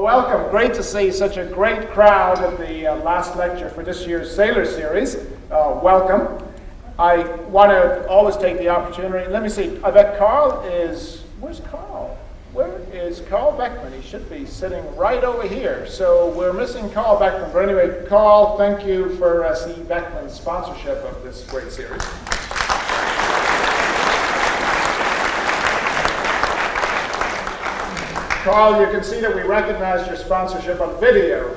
welcome. Great to see such a great crowd at the last lecture for this year's Sailor Series. Welcome. I want to always take the opportunity. Let me see. I bet Carl is... Where's Carl? Where is Carl Beckman? He should be sitting right over here. So we're missing Carl Beckman. But anyway, Carl, thank you for C. Beckman's sponsorship of this great series. Carl, you can see that we recognize your sponsorship on video.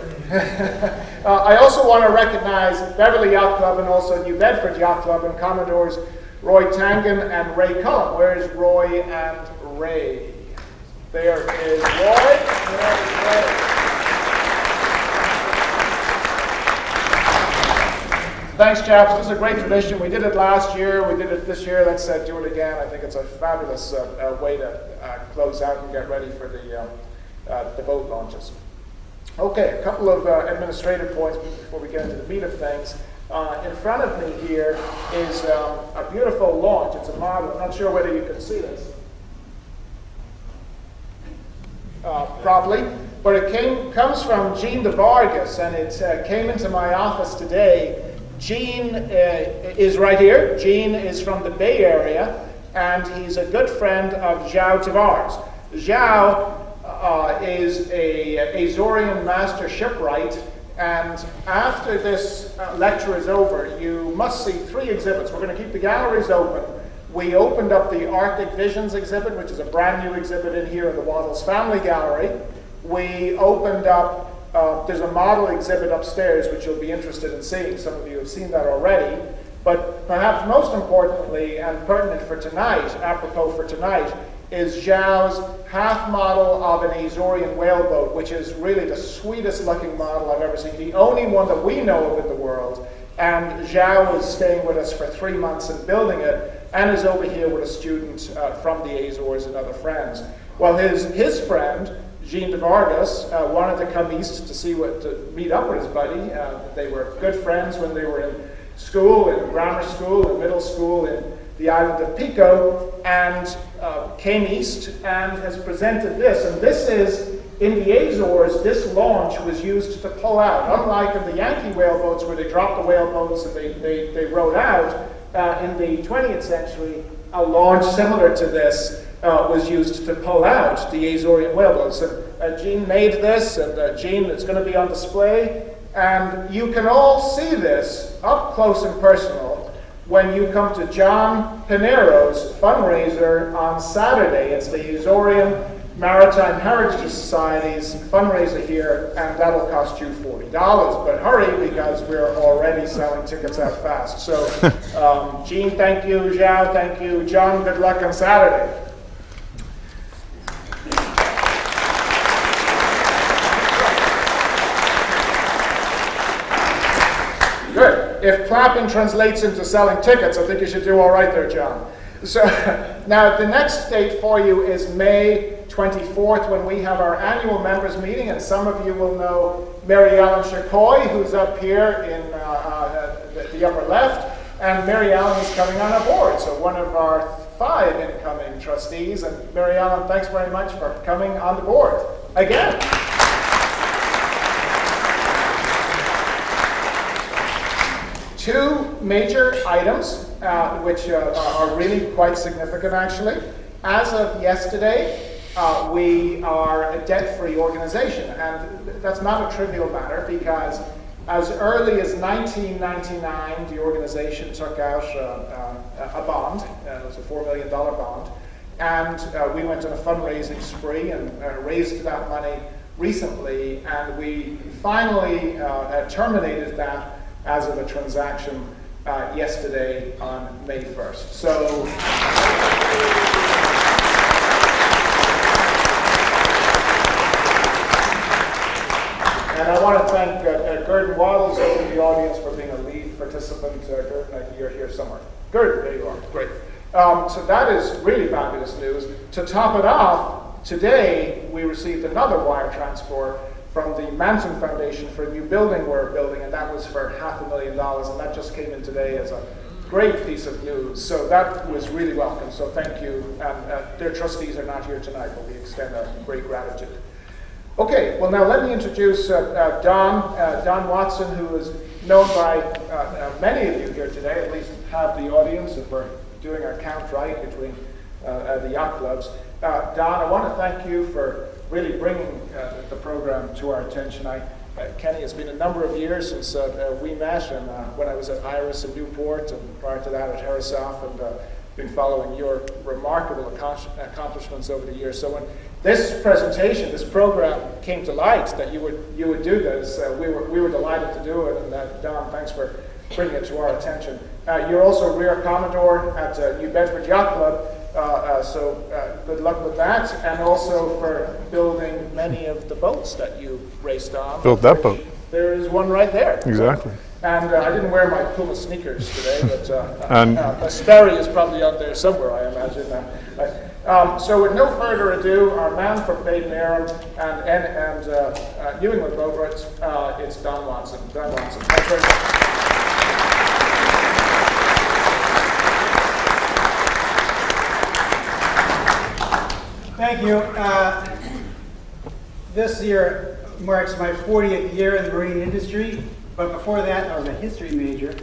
I also want to recognize Beverly Yacht Club and also New Bedford Yacht Club and Commodores Roy Tangen and Ray Cullen. Where's Roy and Ray? There is Roy. There is Ray. Thanks, chaps. This is a great tradition. We did it last year. We did it this year. Let's do it again. I think it's a fabulous way to close out and get ready for the boat launches. Okay, a couple of administrative points before we get into the meat of things. In front of me here is a beautiful launch. It's a model. I'm not sure whether you can see this properly, but it comes from Gene de Vargas, and it came into my office today. Gene is right here. Gene is from the Bay Area, and he's a good friend of João Tavares. João is a Azorian master shipwright, and after this lecture is over, you must see 3 exhibits. We're going to keep the galleries open. We opened up the Arctic Visions exhibit, which is a brand new exhibit in here in the Waddles Family Gallery. We opened up there's a model exhibit upstairs, which you'll be interested in seeing. Some of you have seen that already. But perhaps most importantly and pertinent for tonight, apropos for tonight, is João's half model of an Azorian whaleboat, which is really the sweetest looking model I've ever seen. The only one that we know of in the world. And João is staying with us for 3 months and building it, and is over here with a student from the Azores and other friends. Well, his friend, Gene de Vargas, wanted to come east to meet up with his buddy. They were good friends when they were in school, in grammar school, in middle school, in the island of Pico, and came east and has presented this. And this is, in the Azores, this launch was used to pull out. Unlike in the Yankee whaleboats where they dropped the whaleboats and they rowed out, in the 20th century, a launch similar to this was used to pull out the Azorian whaleboats. And Gene made this, and Gene, it's going to be on display. And you can all see this up close and personal when you come to John Pinero's fundraiser on Saturday. It's the Azorian Maritime Heritage Society's fundraiser here, and that'll cost you $40. But hurry, because we're already selling tickets out fast. So, Gene, thank you. João, thank you. John, good luck on Saturday. Good. If clapping translates into selling tickets, I think you should do all right there, John. So now the next date for you is May 24th, when we have our annual members meeting, and some of you will know Mary Ellen Chacoy, who's up here in the upper left, and Mary Ellen is coming on our board, so one of our 5 incoming trustees. And Mary Ellen, thanks very much for coming on the board again. Two major items, which are really quite significant, actually. As of yesterday, we are a debt-free organization, and that's not a trivial matter, because as early as 1999, the organization took out a bond. It was a $4 million bond, and we went on a fundraising spree and raised that money recently, and we finally terminated that as of a transaction yesterday on May 1st. So, and I want to thank Gurdon Waddles over in the audience for being a lead participant. Gurdon, you're here somewhere. Gurdon, there you are. Great. So that is really fabulous news. To top it off, today we received another wire transfer from the Manson Foundation for a new building we're building, and that was for $500,000, and that just came in today as a great piece of news. So that was really welcome, so thank you. And their trustees are not here tonight, but we extend our great gratitude. Okay, well now let me introduce Don Watson, who is known by many of you here today, at least half the audience, if we're doing our count right between the yacht clubs. Don, I want to thank you for really bringing the program to our attention. Kenny, it's been a number of years since we met, and when I was at Iris in Newport, and prior to that at Harrissoff, and been following your remarkable accomplishments over the years. So when this presentation, this program came to light that you would do this, we were delighted to do it, and Don, thanks for bringing it to our attention. You're also Rear Commodore at New Bedford Yacht Club, so good luck with that, and also for building many of the boats that you raced on. Built that boat. There is one right there. Exactly. And I didn't wear my PUMA sneakers today, but a Sperry is probably out there somewhere, I imagine. So with no further ado, our man from Bay Baron and New England Boatwrights, it's Don Watson. Don Watson, thanks very much. Thank you. This year marks my 40th year in the marine industry, but before that I was a history major.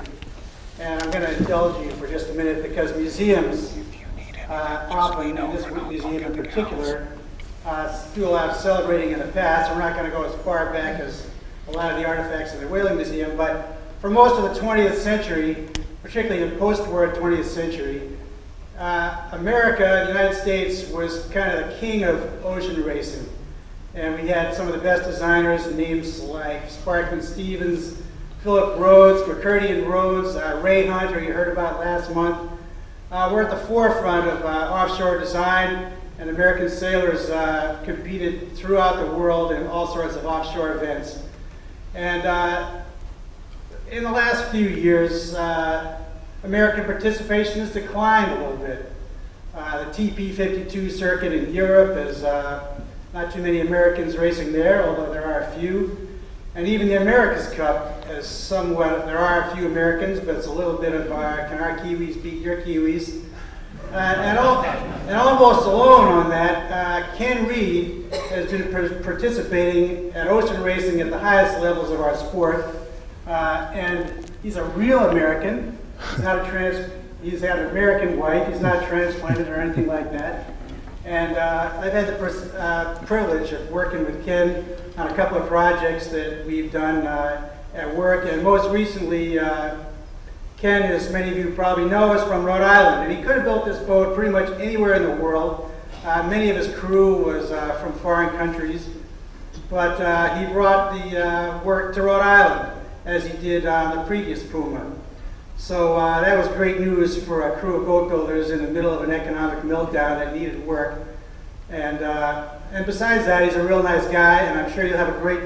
And I'm going to indulge you for just a minute because museums often, and this museum in particular, do a lot of celebrating in the past. We're not going to go as far back as a lot of the artifacts in the Whaling Museum, but for most of the 20th century, particularly the post-war 20th century, America, the United States, was kind of the king of ocean racing. And we had some of the best designers, names like Sparkman Stevens, Philip Rhodes, McCurdy and Rhodes, Ray Hunter, you heard about last month. We're at the forefront of offshore design, and American sailors competed throughout the world in all sorts of offshore events. And in the last few years, American participation has declined a little bit. The TP52 circuit in Europe is not too many Americans racing there, although there are a few. And even the America's Cup is somewhat, there are a few Americans, but it's a little bit of, can our Kiwis beat your Kiwis? And almost alone on that, Ken Reed has been participating at ocean racing at the highest levels of our sport. And he's a real American. He's had an American wife. He's not transplanted or anything like that. And I've had the privilege of working with Ken on a couple of projects that we've done at work. And most recently, Ken, as many of you probably know, is from Rhode Island. And he could have built this boat pretty much anywhere in the world. Many of his crew was from foreign countries. But he brought the work to Rhode Island, as he did on the previous PUMA. So that was great news for a crew of boat builders in the middle of an economic meltdown that needed work. And besides that, he's a real nice guy, and I'm sure you'll have a great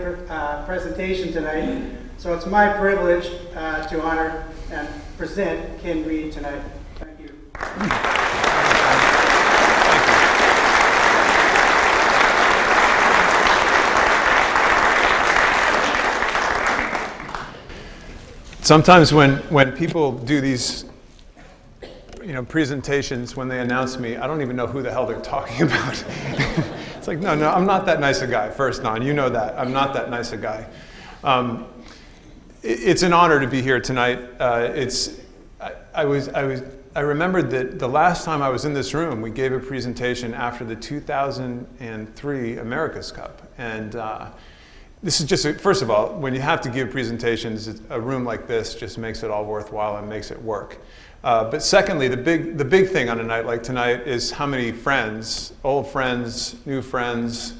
presentation tonight. So it's my privilege to honor and present Ken Reed tonight. Thank you. Sometimes when people do these presentations, when they announce me, I don't even know who the hell they're talking about. It's like, no, I'm not that nice a guy. First, Don, you know that. I'm not that nice a guy. It's an honor to be here tonight. I remembered that the last time I was in this room, we gave a presentation after the 2003 America's Cup. And this is just, first of all, when you have to give presentations, a room like this just makes it all worthwhile and makes it work. But secondly, the big thing on a night like tonight is how many friends, old friends, new friends,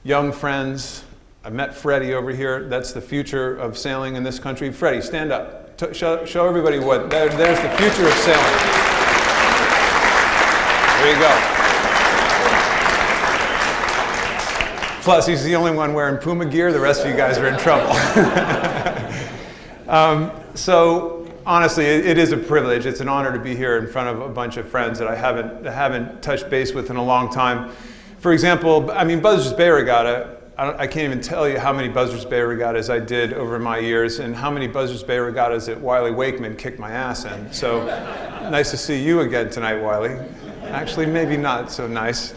young friends. I met Freddie over here. That's the future of sailing in this country. Freddie, stand up. Show everybody what, there's the future of sailing. There you go. Plus, he's the only one wearing PUMA gear. The rest of you guys are in trouble. So, honestly, it is a privilege. It's an honor to be here in front of a bunch of friends that I haven't touched base with in a long time. For example, I mean, Buzzards Bay Regatta, I can't even tell you how many Buzzards Bay Regattas I did over my years and how many Buzzards Bay Regattas that Wiley Wakeman kicked my ass in. So, nice to see you again tonight, Wiley. Actually, maybe not so nice.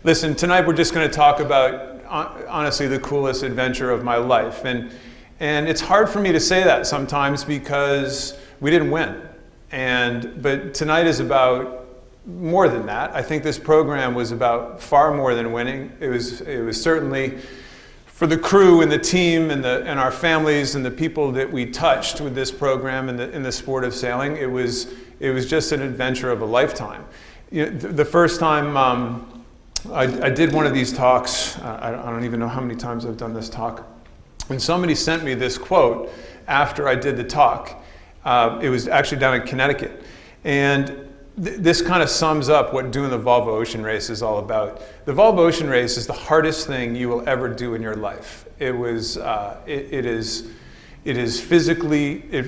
Listen, tonight we're just going to talk about, honestly, the coolest adventure of my life. And it's hard for me to say that sometimes because we didn't win. But tonight is about more than that. I think this program was about far more than winning. It was certainly for the crew and the team and our families and the people that we touched with this program in the sport of sailing. It was just an adventure of a lifetime. You know, the first time I did one of these talks, I don't even know how many times I've done this talk, and somebody sent me this quote after I did the talk. It was actually down in Connecticut, and this kind of sums up what doing the Volvo Ocean Race is all about. The Volvo Ocean Race is the hardest thing you will ever do in your life. It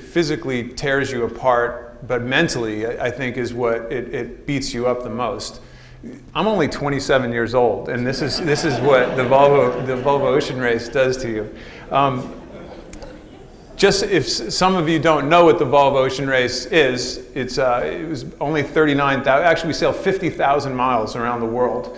physically tears you apart, but mentally, I think, is what it beats you up the most. I'm only 27 years old, and this is what the Volvo Ocean Race does to you. Just if some of you don't know what the Volvo Ocean Race is, it was only 39,000. Actually, we sailed 50,000 miles around the world.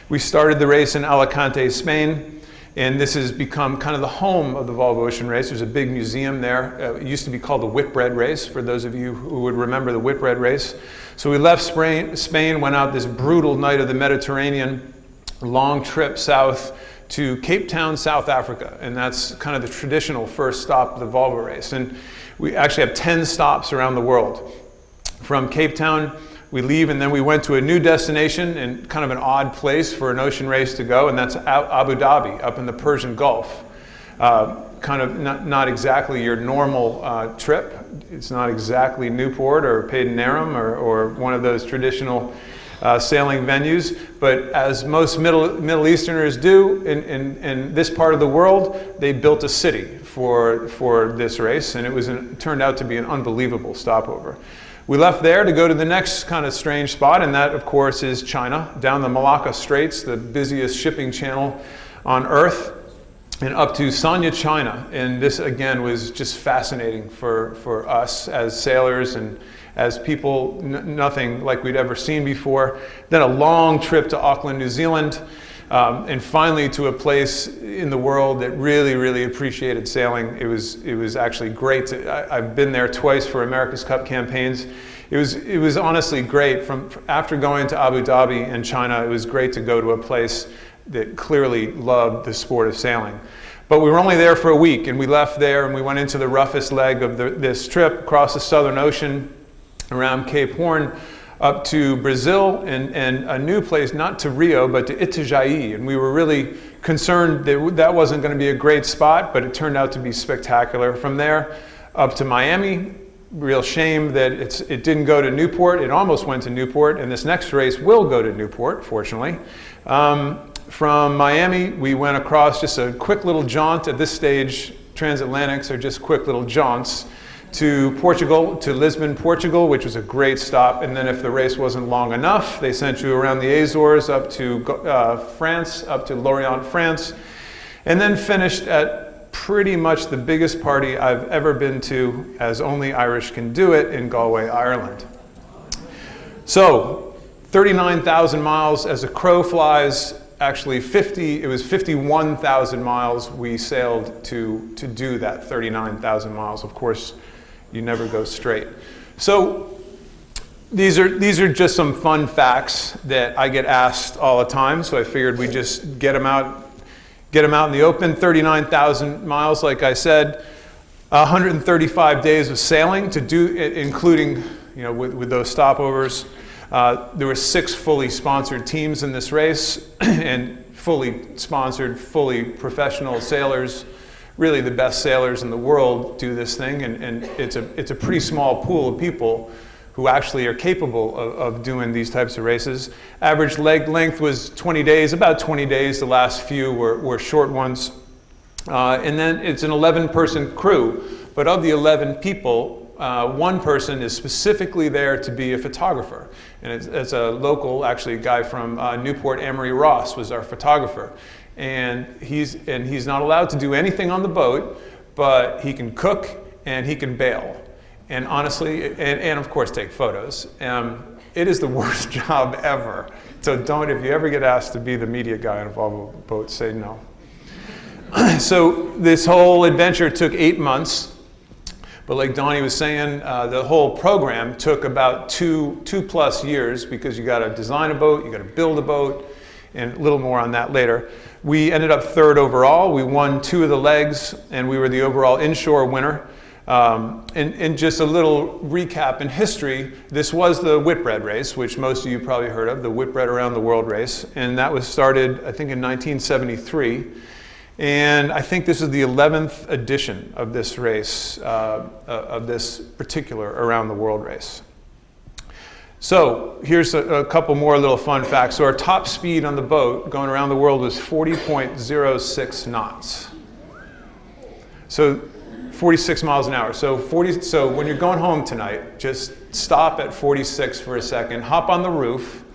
We started the race in Alicante, Spain, and this has become kind of the home of the Volvo Ocean Race. There's a big museum there. It used to be called the Whitbread Race, for those of you who would remember the Whitbread Race. So we left Spain, went out this brutal night of the Mediterranean, long trip south to Cape Town, South Africa, and that's kind of the traditional first stop of the Volvo race. And we actually have 10 stops around the world. From Cape Town, we leave, and then we went to a new destination and kind of an odd place for an ocean race to go, and that's Abu Dhabi, up in the Persian Gulf. Kind of not exactly your normal trip. It's not exactly Newport or Padanaram or one of those traditional sailing venues, but as most Middle Easterners do in this part of the world, they built a city for this race, and it turned out to be an unbelievable stopover. We left there to go to the next kind of strange spot, and that, of course, is China, down the Malacca Straits, the busiest shipping channel on Earth, and up to Sanya, China. And this, again, was just fascinating for us as sailors and as people, nothing like we'd ever seen before. Then a long trip to Auckland, New Zealand, and finally to a place in the world that really, really appreciated sailing. It was actually great. I've been there twice for America's Cup campaigns. It was honestly great. After going to Abu Dhabi and China, it was great to go to a place that clearly loved the sport of sailing. But we were only there for a week, and we left there and we went into the roughest leg of this trip, across the Southern Ocean, around Cape Horn, up to Brazil, and a new place, not to Rio, but to Itajaí. And we were really concerned that wasn't going to be a great spot, but it turned out to be spectacular. From there, up to Miami. Real shame that it didn't go to Newport. It almost went to Newport, and this next race will go to Newport, fortunately. From Miami, we went across just a quick little jaunt. At this stage, transatlantics are just quick little jaunts to Portugal, to Lisbon, Portugal, which was a great stop. And then if the race wasn't long enough, they sent you around the Azores, up to France, up to Lorient, France, and then finished at pretty much the biggest party I've ever been to, as only Irish can do it, in Galway, Ireland. So 39,000 miles as a crow flies. Actually, it was 51,000 miles we sailed to do that 39,000 miles. Of course, you never go straight. So these are just some fun facts that I get asked all the time. So I figured we'd just get them out in the open. 39,000 miles, like I said, 135 days of sailing to do, including, with those stopovers. There were 6 fully sponsored teams in this race, and fully sponsored, fully professional sailors. Really the best sailors in the world do this thing, and it's a pretty small pool of people who actually are capable of doing these types of races. Average leg length was 20 days, about 20 days. The last few were short ones. And then it's an 11-person crew, but of the 11 people, one person is specifically there to be a photographer. And it's a local, actually a guy from Newport, Ameri Ross was our photographer. And he's not allowed to do anything on the boat, but he can cook and he can bail. And honestly, and of course take photos. It is the worst job ever. So don't, if you ever get asked to be the media guy on a Volvo boat, say no. So this whole adventure took 8 months. But like Donnie was saying, the whole program took about two plus years, because you got to design a boat, you got to build a boat, and a little more on that later. We ended up 3rd overall. We won 2 of the legs, and we were the overall inshore winner. And just a little recap in history, this was the Whitbread race, which most of you probably heard of, the Whitbread Around the World race. And that was started, I think, in 1973. And I think this is the 11th edition of this race, of this particular Around the World race. So here's a couple more little fun facts. So our top speed on the boat going around the world was 40.06 knots. So 46 miles an hour. So when you're going home tonight, just stop at 46 for a second, hop on the roof,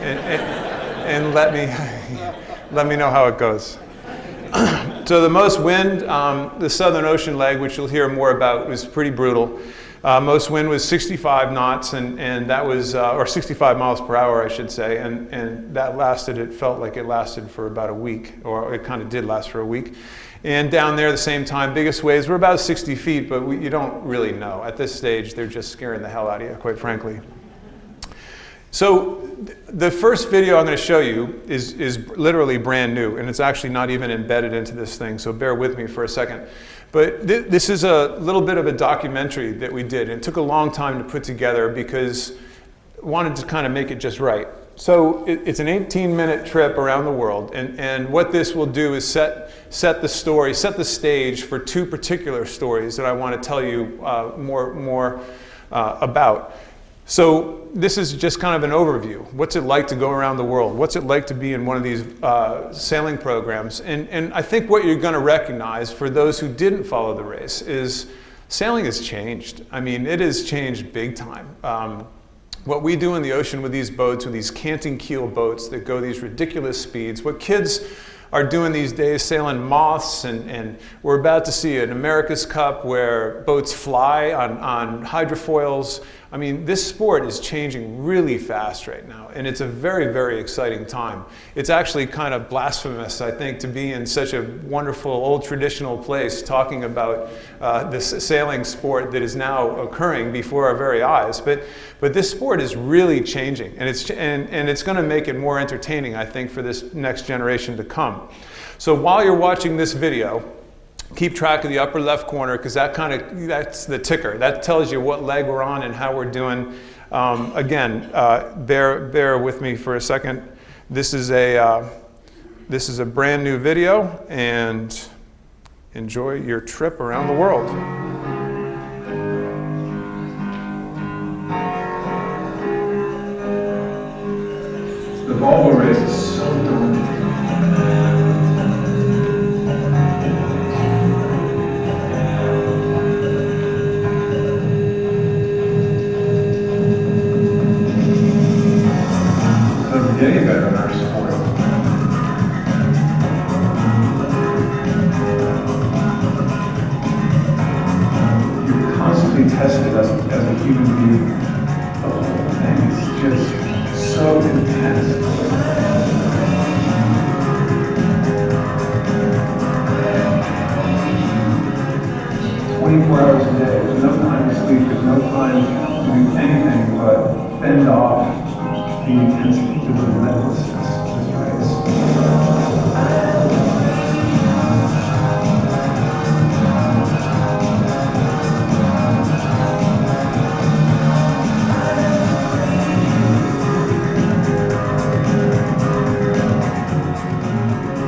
and let me know how it goes. So the most wind, the Southern Ocean leg, which you'll hear more about, was pretty brutal. Most wind was 65 knots, and that was, or 65 miles per hour, I should say, and that lasted, it felt like it lasted for about a week, or it kind of did last for a week. And down there at the same time, biggest waves were about 60 feet, but you don't really know. At this stage, they're just scaring the hell out of you, quite frankly. So the first video I'm going to show you is literally brand new, and it's actually not even embedded into this thing, so bear with me for a second. But this is a little bit of a documentary that we did. It took a long time to put together because I wanted to kind of make it just right. So it's an 18-minute trip around the world, and what this will do is set the story, set the stage for 2 particular stories that I want to tell you more about. So this is just kind of an overview. What's it like to go around the world? What's it like to be in one of these sailing programs? And I think what you're going to recognize for those who didn't follow the race is sailing has changed. I mean, it has changed big time. What we do in the ocean with these boats, with these Canting Keel boats that go these ridiculous speeds, what kids are doing these days, sailing moths, and we're about to see an America's Cup where boats fly on hydrofoils. I mean, this sport is changing really fast right now, and it's a very, very exciting time. It's actually kind of blasphemous, I think, to be in such a wonderful old traditional place talking about this sailing sport that is now occurring before our very eyes. But this sport is really changing, and it's going to make it more entertaining, I think, for this next generation to come. So while you're watching this video, keep track of the upper left corner, because that's the ticker. That tells you what leg we're on and how we're doing. Again, bear with me for a second. This is a brand new video, and enjoy your trip around the world. The Volvo race is so daunting. Getting better in our sport. You're constantly tested as a human being. The whole thing is just so intense. 24 hours a day, there's no time to sleep, there's no time to do anything but fend off the intensity, the relentlessness of this race.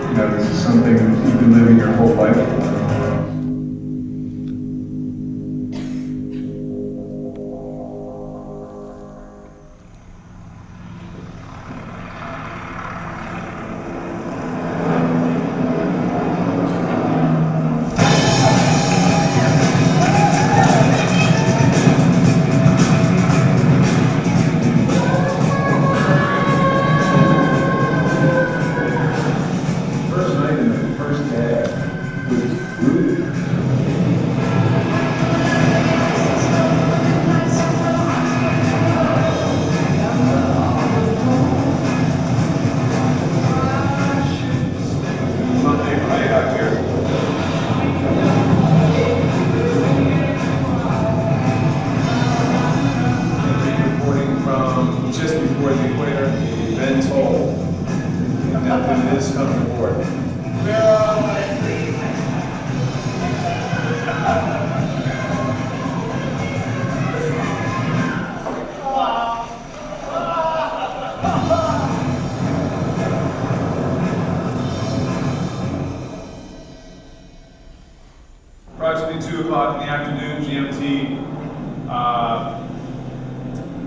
You know, this is something you've been living your whole life for.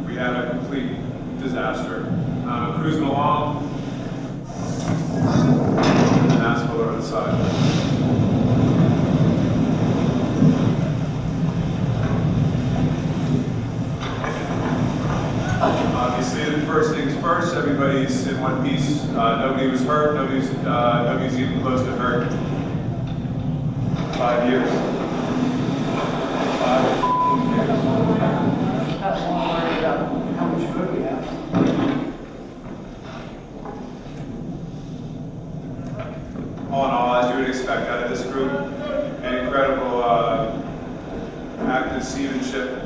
We had a complete disaster. Cruising along, and asphalt over the side. Obviously, the first things first, everybody's in one piece. Nobody was hurt, nobody's even close to hurt. 5 years. 5 years. How much food we have? All in all, as you would expect out of this group, an incredible active seamanship. A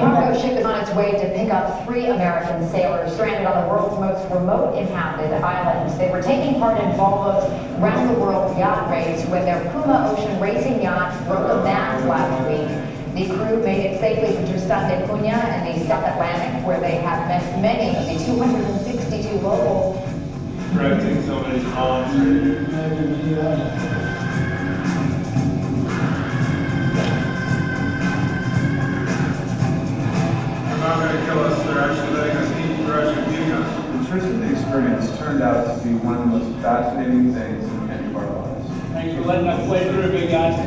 cargo ship is on its way to pick up 3 American sailors stranded on the world's most remote impounded island. They were taking part in Volvo's round-the-world yacht race when their PUMA Ocean racing yacht broke a mast last week. The crew made it safely to Tristan Da Cunha in the South Atlantic, where they have met many of the 262 locals. Correcting somebody's moms. They're not going to kill us, they're actually letting us eat, they're actually feeding us. The Tristan experience turned out to be one of the most fascinating things in any of our lives. Thanks for letting us play through, big guys.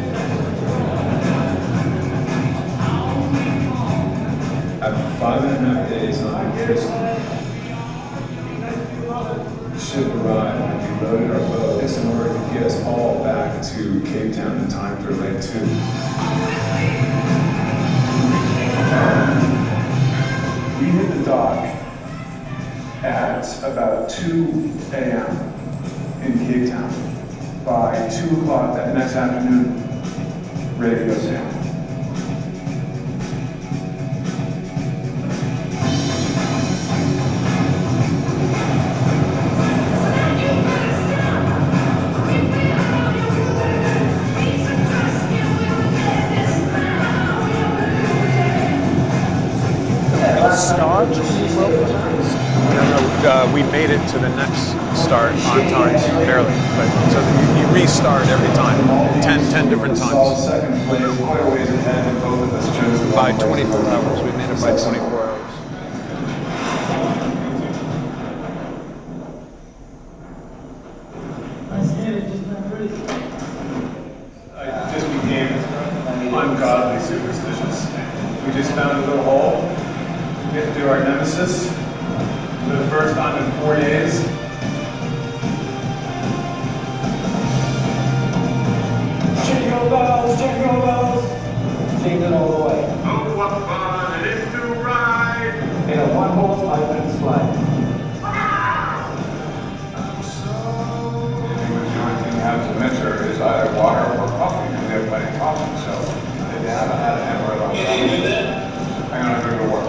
After 5.5 days on the Tristan, the ship arrived and we loaded our boats in order to get us all back to Cape Town in time for leg 2. We hit the dock at about 2 a.m. in Cape Town. By 2 o'clock that next afternoon, ready to go sailing. Start? We made it to the next start on time, barely. But so you restart every time, 10 different times. Second place, quite a ways ahead, and both of us chose the By 24 hours, we made it by 24 hours. I just became ungodly superstitious. We just found a little hole. We had to do our nemesis for the first time in 4 days. Check your bells, check your bells. Sing it all the way. Oh, what fun it is to ride In a one-horse open sleigh. The only thing you have to measure is either water or coffee, and we have plenty of coffee, so if you haven't had an Ameri on I'm gonna go to work.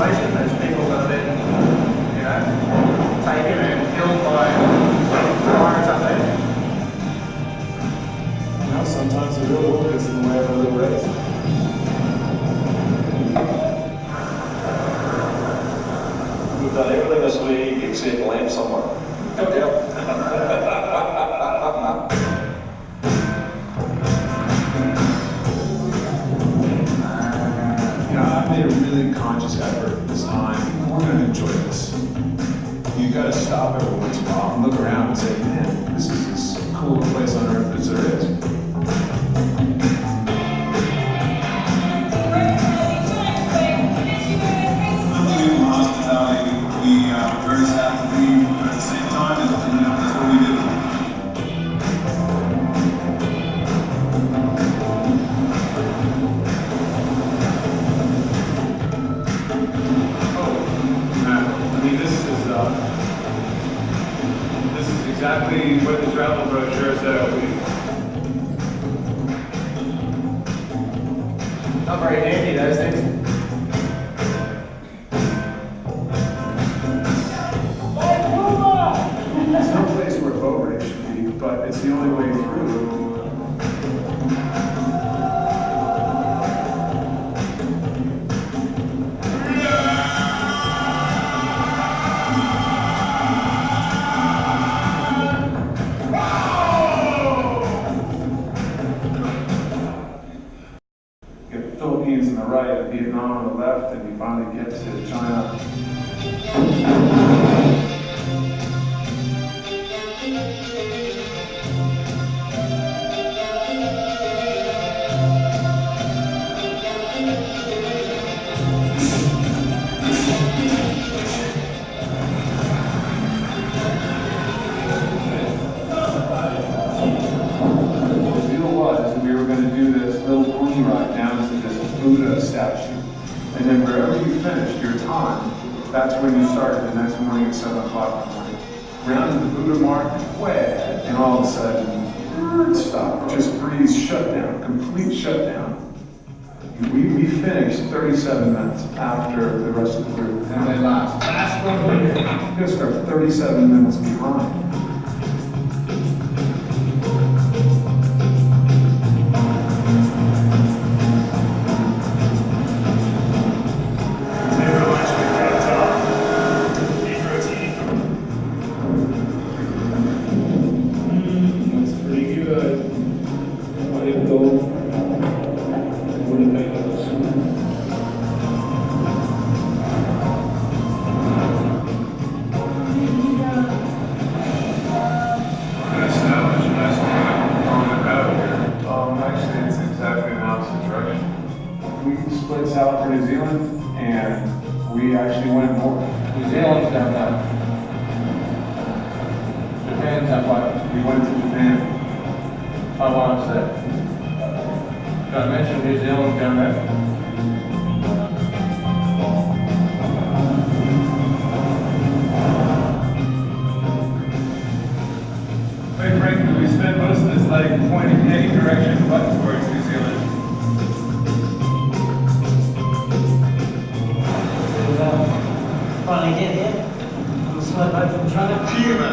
There's people that have been, taken and killed by pirates up there. Sometimes the real world is in the way of a little race. We've done everything this week except land somewhere. I made a really conscious effort this time. We're going to enjoy this. You got to stop every once in a while and look around and say, man, this is as cool a place on earth as there is. Hospitality, we are very sad to leave, but at the same time, that's what we do. This is exactly what the travel brochure said it would be. Not very handy, those things. but it's the only way through. Philippines on the right and Vietnam on the left, and you finally get to China. The deal was we were going to do this little pony ride down to this Buddha statue. And then wherever you finished your time, that's when you started the next morning at 7 o'clock in the morning. Round to the Buddha mark, way, and all of a sudden, stop. Just breeze shutdown, complete shutdown. We finished 37 minutes after the rest of the group. And then last one here. Just are 37 minutes behind. Splits out for New Zealand, and we actually went more. New Zealand's down there. Japan's down there. We went to Japan. How long is that? Did I mention New Zealand's down there? Quite frankly, we spent most of this life pointing in any direction but towards New Zealand. Finally get here. I'm slow back from China. PUMA,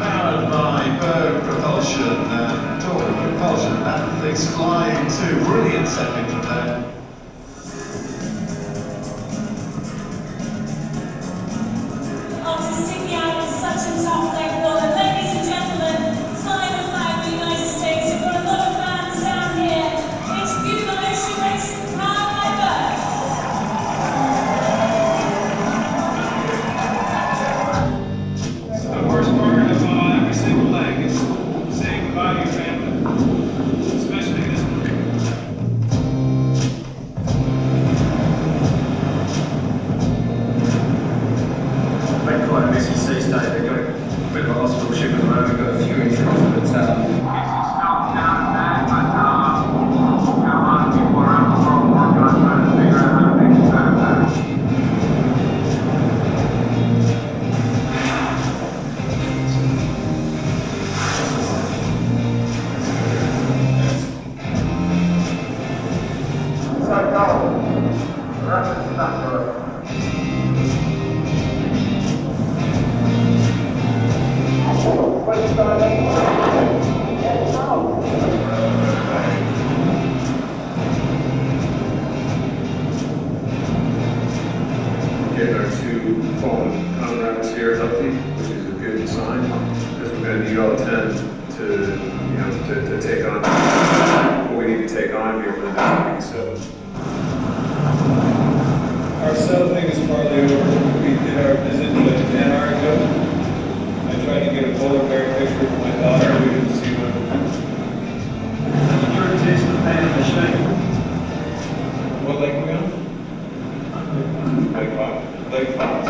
powered by bird propulsion and torque propulsion. That thing's flying too. Brilliant setting from there. After sticking out with such a tough leg ball, and ladies and gentlemen, flying the flag of the United States. We've got a lot of fans down here. It's PUMA Ocean Race, powered by bird. The worst part of every single leg is saying goodbye to your family, especially this one. Been quite a messy sea state. They've got a bit of a hospital ship at the moment, got a few injuries, but getting our two fallen contracts here healthy, which is a good sign, because we're going to need all 10 to take on what we need to take on here for the next week. So Our sail thing is partly over. We did our visit to Antarctica. I tried to get a polar bear picture for my daughter. We didn't see one. You're a taste of pain in the shake. What lake were we on? Lake Fox. Lake Fox.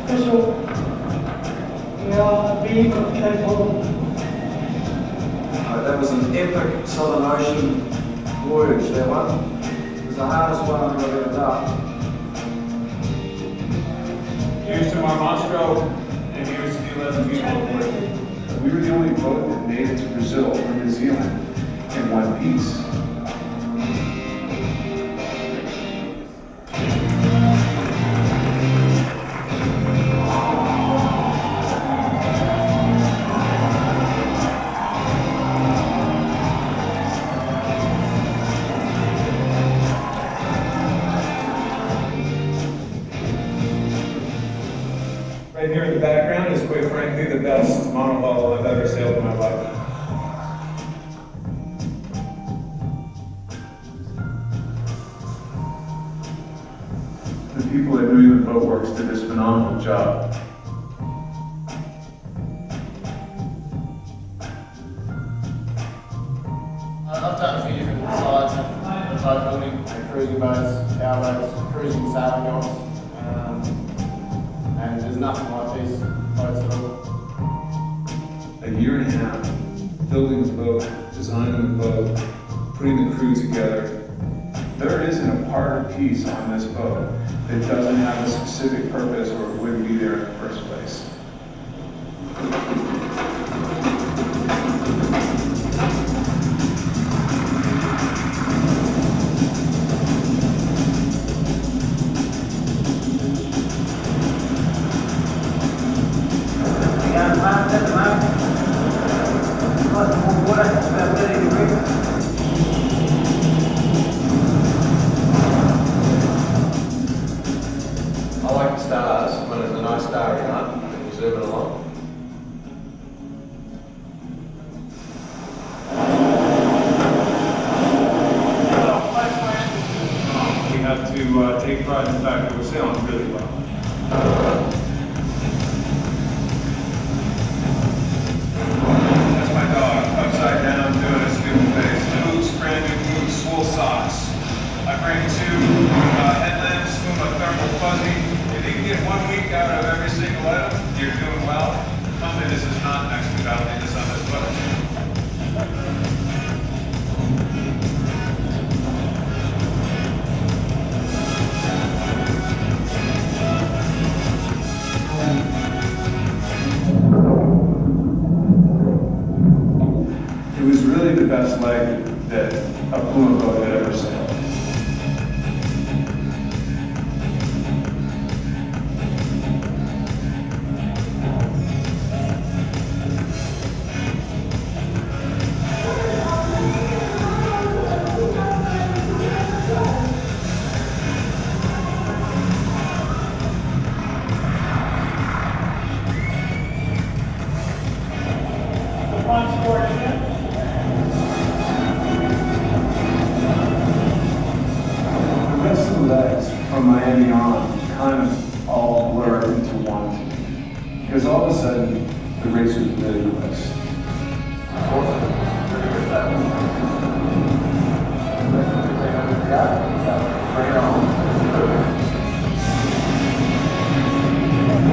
Official, we are being capable. that was an epic Southern Ocean voyage, that one. It was the hardest one I've ever done. Here's to Marmastro, and here's to the 11 people on board. We were the only boat that made it to Brazil from New Zealand in one piece. the best monohull I've ever sailed in my life. The people at New England Boat Works did this phenomenal job. I've done a few different sides of boat building, cruising boats, power boats, cruising sailing yachts, and there's nothing like these boats at all. A year and a half, building the boat, designing the boat, putting the crew together. There isn't a part or piece on this boat that doesn't have a specific purpose or it wouldn't be there in the first place. I like the stars when there's a nice starry night and you're zooming along. We have to take pride in the fact that we're sailing really well. That's my dog, upside down, doing a stupid face. Boots, brand new boots, wool socks. I bring two headlamps, PUMA thermal fuzzy. If you can get 1 week out of every single item, you're doing well. This is not next to godliness on this boat. It was really the best leg that a PUMA boat had ever sailed. From Miami on, kind of all blur into one to me. Because all of a sudden, the race was really close.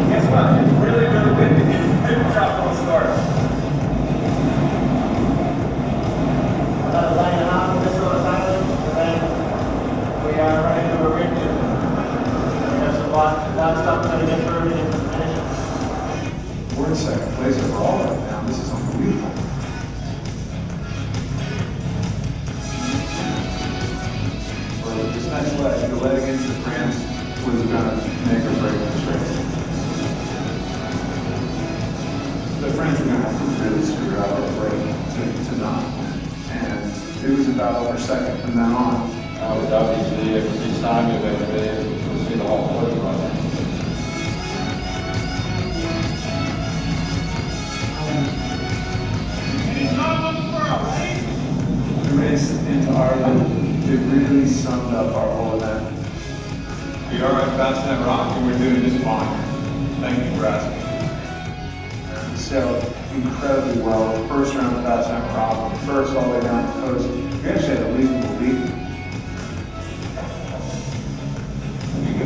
Guess what? It's really, really windy. Drop those stars. About a line and a half of this on the island, and then we are ready to arrive. A lot of stuff going to get through and finish. We're in second place overall right now. This is unbelievable. For this next leg, the leg into France was going to make or break this race. The French were going to have to really screw out our break to not. And it was a battle for second from then on. With obviously every time you've ever been, you'll see the whole float right there. The race into Ireland, it really summed up our whole event. We are at Fastnet Rock and we're doing just fine. Thank you for asking. We sailed incredibly well. First round of Fastnet Rock, first all the way down the coast. We actually had a reasonable lead.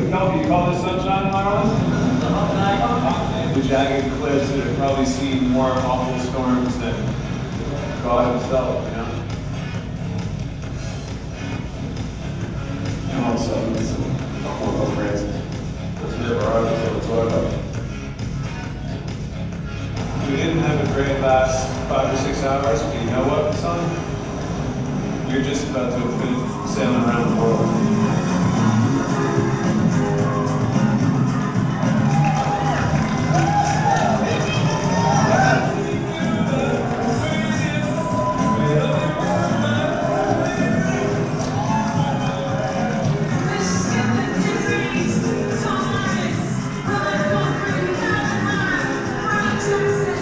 You call this sunshine in Ireland? The jagged cliffs that have probably seen more awful storms than God himself, you know? And all of a sudden, it's a horrible phrase. It's never over till it's over. We didn't have a great last 5 or 6 hours, but you know what, son? You're just about to finish sailing around the world. Jackson.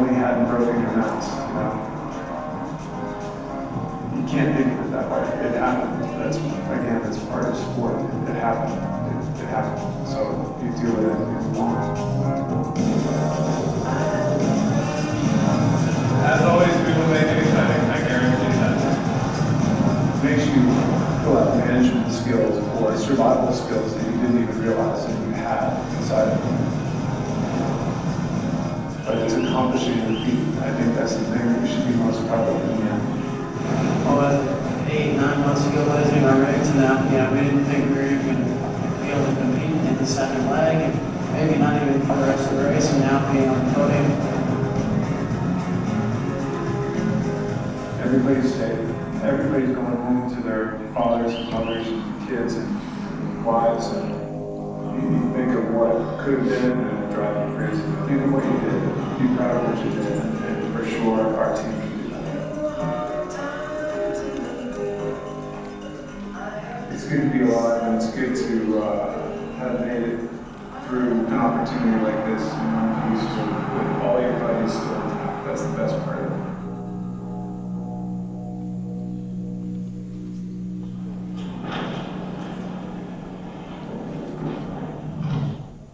only hadn't broken your nose, you know? You can't think of it that way. It happened. That's part of sport. It happened. It happened. So you deal with it if you want. As always, we will make it exciting. I guarantee that. It makes you pull out management skills or survival skills that you didn't even realize that you had inside of you. But it's accomplishing the feat. I think that's the thing that you should be most proud of in the end. Well, 8, 9 months ago, losing our rig to now, we didn't think we were even going to be able to compete in the second leg, and maybe not even for the rest of the race, and now being on the podium. Everybody's safe. Everybody's going home to their fathers and mothers and kids and wives, and you think of what could have been and it drives you crazy. Think of what you did. Be proud of what you did, and for sure our team can do that. It's good to be alive, and it's good to have made it through an opportunity like this in one piece with all your buddies still intact. That's the best part of it.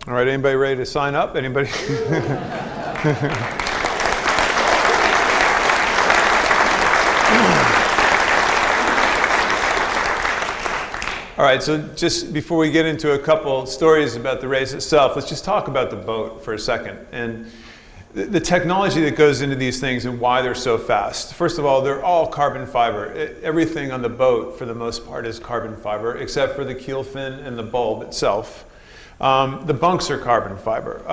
All right, anybody ready to sign up? Anybody? All right, so just before we get into a couple stories about the race itself, let's just talk about the boat for a second and the technology that goes into these things and why they're so fast. First of all, they're all carbon fiber. Everything on the boat, for the most part, is carbon fiber, except for the keel fin and the bulb itself. The bunks are carbon fiber.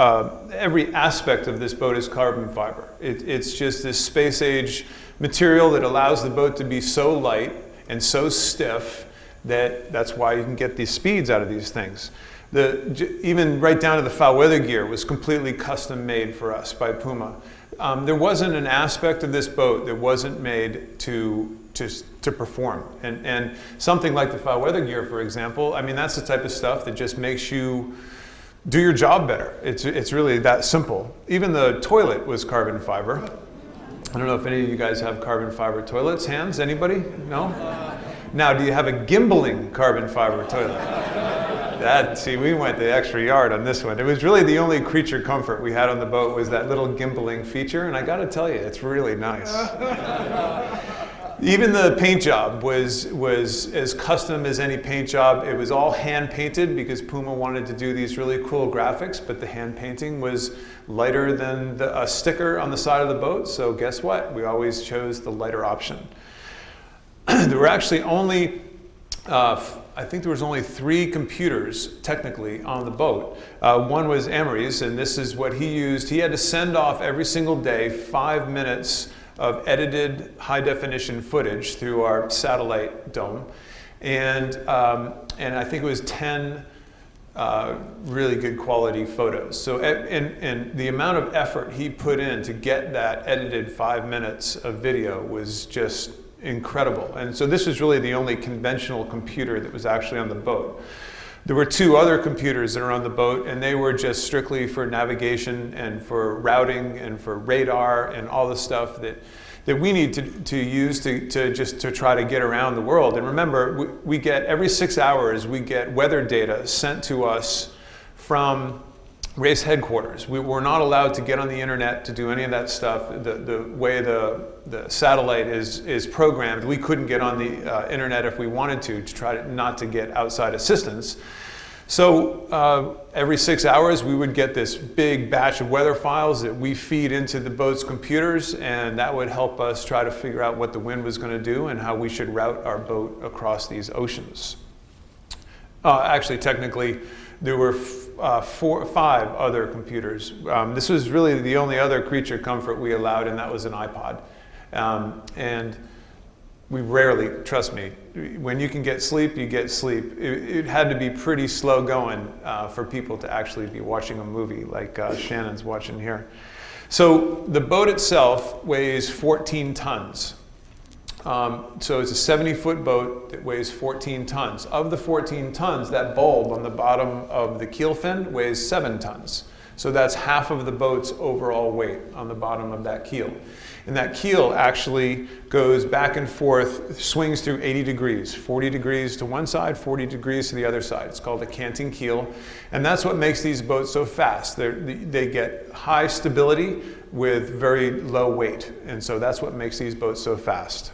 Every aspect of this boat is carbon fiber. It's just this space age material that allows the boat to be so light and so stiff that's why you can get these speeds out of these things. Even right down to the foul weather gear was completely custom made for us by PUMA. There wasn't an aspect of this boat that wasn't made to perform. And something like the foul weather gear, for example, I mean, that's the type of stuff that just makes you do your job better. It's really that simple. Even the toilet was carbon fiber. I don't know if any of you guys have carbon fiber toilets. Hands? Anybody? No? Now, do you have a gimbaling carbon fiber toilet? See, we went the extra yard on this one. It was really the only creature comfort we had on the boat was that little gimbaling feature, and I got to tell you, it's really nice. Even the paint job was as custom as any paint job. It was all hand painted because PUMA wanted to do these really cool graphics, but the hand painting was lighter than a sticker on the side of the boat, so guess what? We always chose the lighter option. There were actually only, I think there was only 3 computers technically on the boat. One was Ameri's, and this is what he used. He had to send off every single day 5 minutes of edited high definition footage through our satellite dome. And I think it was 10 really good quality photos. So, and the amount of effort he put in to get that edited 5 minutes of video was just incredible. And so this was really the only conventional computer that was actually on the boat. There were 2 other computers that are on the boat, and they were just strictly for navigation and for routing and for radar and all the stuff that we need to use to try to get around the world. And remember, we get every 6 hours, we get weather data sent to us from race headquarters. We're not allowed to get on the internet to do any of that stuff. The way the satellite is programmed, we couldn't get on the internet if we wanted to try not to get outside assistance. So every 6 hours we would get this big batch of weather files that we feed into the boat's computers, and that would help us try to figure out what the wind was going to do and how we should route our boat across these oceans. Actually, technically, there were 5 other computers. This was really the only other creature comfort we allowed, and that was an iPod. And we rarely, trust me, when you can get sleep, you get sleep. It had to be pretty slow going for people to actually be watching a movie like Shannon's watching here. So the boat itself weighs 14 tons. So it's a 70-foot boat that weighs 14 tons. Of the 14 tons, that bulb on the bottom of the keel fin weighs 7 tons. So that's half of the boat's overall weight on the bottom of that keel. And that keel actually goes back and forth, swings through 80 degrees, 40 degrees to one side, 40 degrees to the other side. It's called a canting keel. And that's what makes these boats so fast. They get high stability with very low weight. And so that's what makes these boats so fast.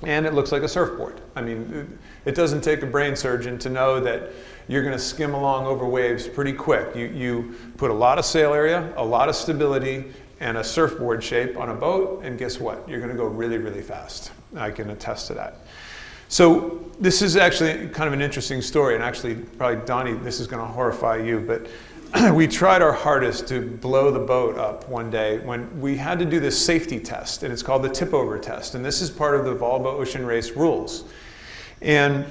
And it looks like a surfboard. I mean, it doesn't take a brain surgeon to know that you're going to skim along over waves pretty quick. You put a lot of sail area, a lot of stability, and a surfboard shape on a boat, and guess what? You're going to go really, really fast. I can attest to that. So this is actually kind of an interesting story, and actually, probably Donnie, this is going to horrify you, but we tried our hardest to blow the boat up one day when we had to do this safety test, and it's called the tip-over test, and this is part of the Volvo Ocean Race rules. And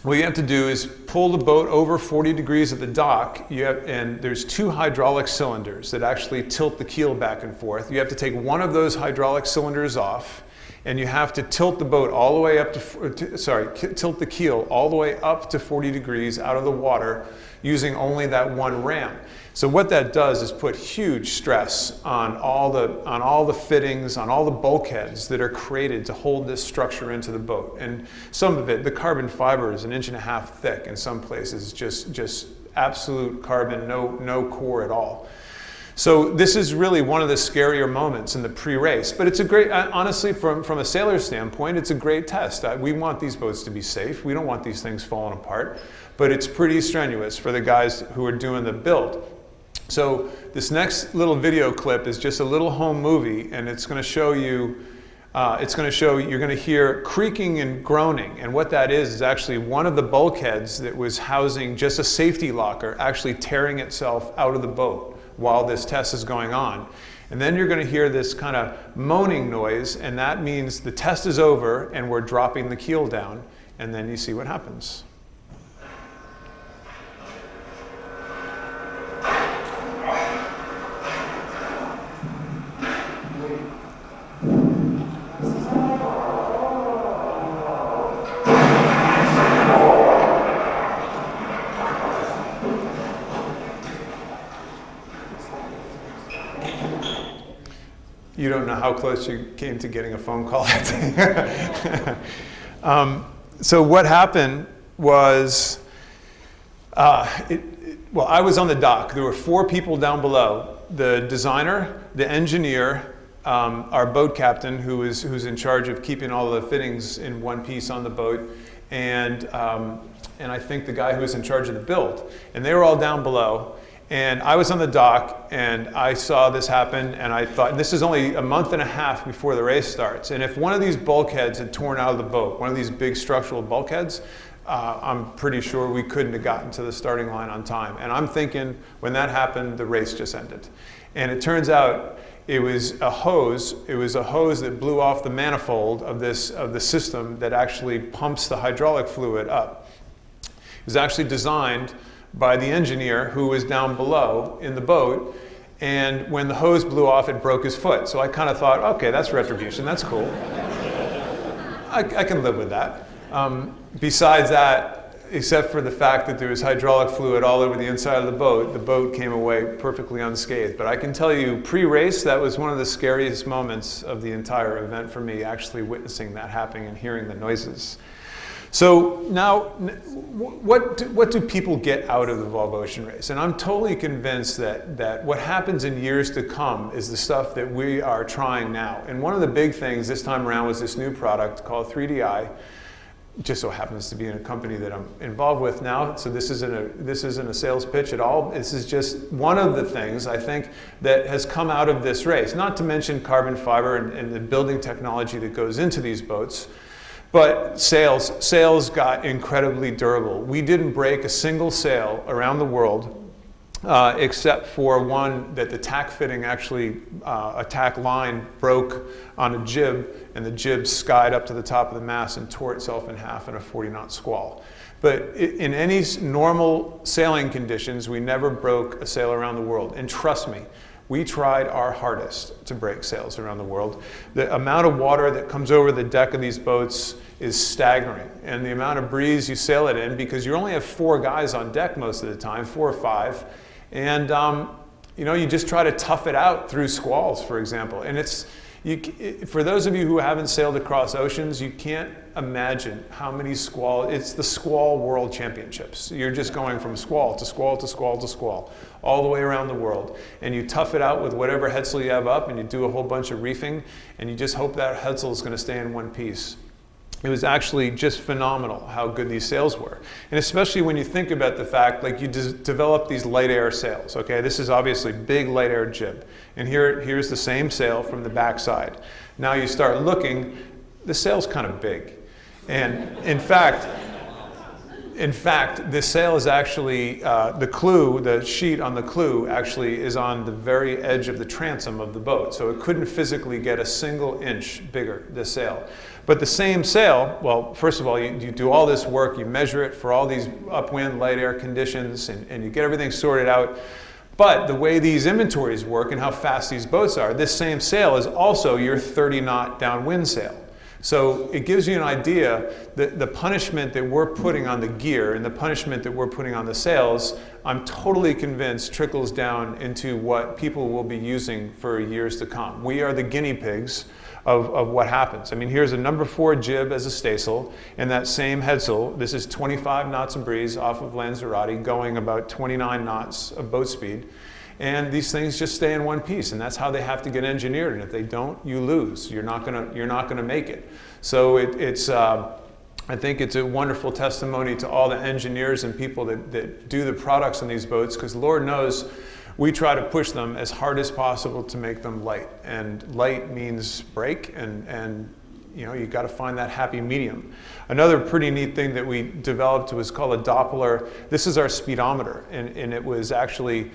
what you have to do is pull the boat over 40 degrees at the dock, and there's 2 hydraulic cylinders that actually tilt the keel back and forth. You have to take one of those hydraulic cylinders off, and you have to tilt the boat all the way up tilt the keel all the way up to 40 degrees out of the water using only that one ram. So what that does is put huge stress on all the fittings, on all the bulkheads that are created to hold this structure into the boat. And some of it, the carbon fiber is 1.5 inches thick in some places, just absolute carbon, no core at all. So this is really one of the scarier moments in the pre-race, but it's a great, honestly, from a sailor's standpoint, it's a great test. We want these boats to be safe. We don't want these things falling apart, but it's pretty strenuous for the guys who are doing the build. So this next little video clip is just a little home movie, and it's going to show you, you're going to hear creaking and groaning, and what that is actually one of the bulkheads that was housing just a safety locker actually tearing itself out of the boat while this test is going on. And then you're going to hear this kind of moaning noise, and that means the test is over and we're dropping the keel down, and then you see what happens. You don't know how close you came to getting a phone call. So what happened was, well, I was on the dock. There were 4 people down below. The designer, the engineer, our boat captain, who's in charge of keeping all the fittings in one piece on the boat, and I think the guy who was in charge of the build. And they were all down below. And I was on the dock, and I saw this happen, and I thought, this is only a month and a half before the race starts. And if one of these bulkheads had torn out of the boat, one of these big structural bulkheads, I'm pretty sure we couldn't have gotten to the starting line on time. And I'm thinking, when that happened, the race just ended. And it turns out it was a hose. It was a hose that blew off the manifold of the system that actually pumps the hydraulic fluid up. It was actually designed by the engineer who was down below in the boat, and when the hose blew off, it broke his foot. So I kind of thought, okay, that's retribution, that's cool. I can live with that. Besides that, except for the fact that there was hydraulic fluid all over the inside of the boat came away perfectly unscathed. But I can tell you, pre-race, that was one of the scariest moments of the entire event for me, actually witnessing that happening and hearing the noises. So now, what do people get out of the Volvo Ocean Race? And I'm totally convinced that what happens in years to come is the stuff that we are trying now. And one of the big things this time around was this new product called 3DI. It just so happens to be in a company that I'm involved with now, so this isn't a sales pitch at all. This is just one of the things, I think, that has come out of this race. Not to mention carbon fiber and the building technology that goes into these boats. But sails got incredibly durable. We didn't break a single sail around the world, except for one that the tack fitting actually, a tack line broke on a jib, and the jib skied up to the top of the mast and tore itself in half in a 40-knot squall. But in any normal sailing conditions, we never broke a sail around the world. And trust me, we tried our hardest to break sails around the world. The amount of water that comes over the deck of these boats is staggering. And the amount of breeze you sail it in, because you only have 4 guys on deck most of the time, 4 or 5. And you know, you just try to tough it out through squalls, for example. And for those of you who haven't sailed across oceans, you can't imagine how many squalls. It's the squall world championships. You're just going from squall to squall to squall to squall, all the way around the world. And you tough it out with whatever headsail you have up, and you do a whole bunch of reefing, and you just hope that headsail is going to stay in one piece. It was actually just phenomenal how good these sails were. And especially when you think about the fact, like, you develop these light air sails, okay? This is obviously big light air jib. And here's the same sail from the back side. Now you start looking, the sail's kind of big. And in fact, the sail is actually, the sheet on the clew actually is on the very edge of the transom of the boat. So it couldn't physically get a single inch bigger, this sail. But the same sail, well, first of all, you do all this work, you measure it for all these upwind, light air conditions, and you get everything sorted out. But the way these inventories work and how fast these boats are, this same sail is also your 30-knot downwind sail. So it gives you an idea that the punishment that we're putting on the gear and the punishment that we're putting on the sails, I'm totally convinced trickles down into what people will be using for years to come. We are the guinea pigs of what happens. I mean, here's a number 4 jib as a staysail, and that same headsail, this is 25 knots of breeze off of Lanzarote, going about 29 knots of boat speed. And these things just stay in one piece, and that's how they have to get engineered. And if they don't, you lose. You're not gonna make it. So I think it's a wonderful testimony to all the engineers and people that do the products on these boats, because Lord knows we try to push them as hard as possible to make them light. And light means break, and you know, you got to find that happy medium. Another pretty neat thing that we developed was called a Doppler. This is our speedometer, and it was actually,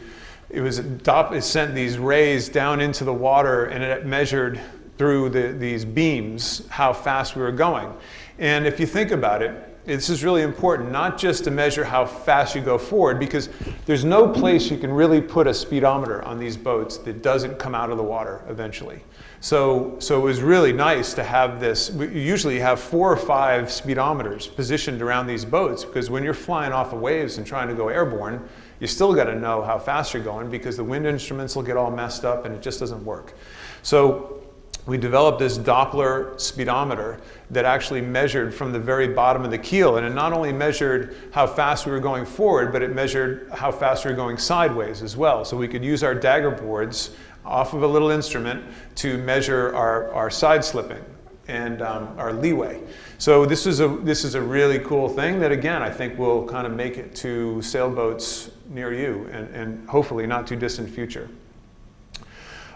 it sent these rays down into the water, and it measured through these beams how fast we were going. And if you think about it, this is really important, not just to measure how fast you go forward, because there's no place you can really put a speedometer on these boats that doesn't come out of the water eventually. So it was really nice to have this. We usually have 4 or 5 speedometers positioned around these boats, because when you're flying off of waves and trying to go airborne, you still got to know how fast you're going, because the wind instruments will get all messed up and it just doesn't work. So we developed this Doppler speedometer that actually measured from the very bottom of the keel, and it not only measured how fast we were going forward, but it measured how fast we were going sideways as well. So we could use our dagger boards off of a little instrument to measure our side slipping and our leeway. So this is a really cool thing that, again, I think will kind of make it to sailboats near you and hopefully not too distant future.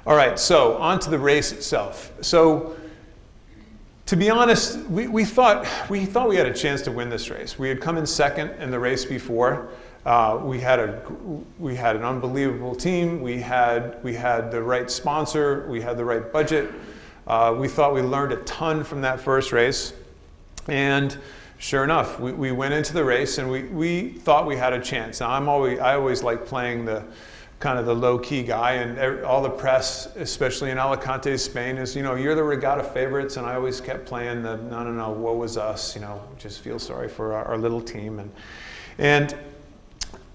All right, so on to the race itself. So to be honest, we thought we had a chance to win this race. We had come in second in the race before. We had an unbelievable team. We had the right sponsor. We had the right budget. We thought we learned a ton from that first race. And sure enough, we went into the race and we thought we had a chance. Now I always like playing the kind of the low-key guy, and all the press, especially in Alicante, Spain, is, you know, you're the regatta favorites, and I always kept playing the no, woe was us, you know, just feel sorry for our little team. And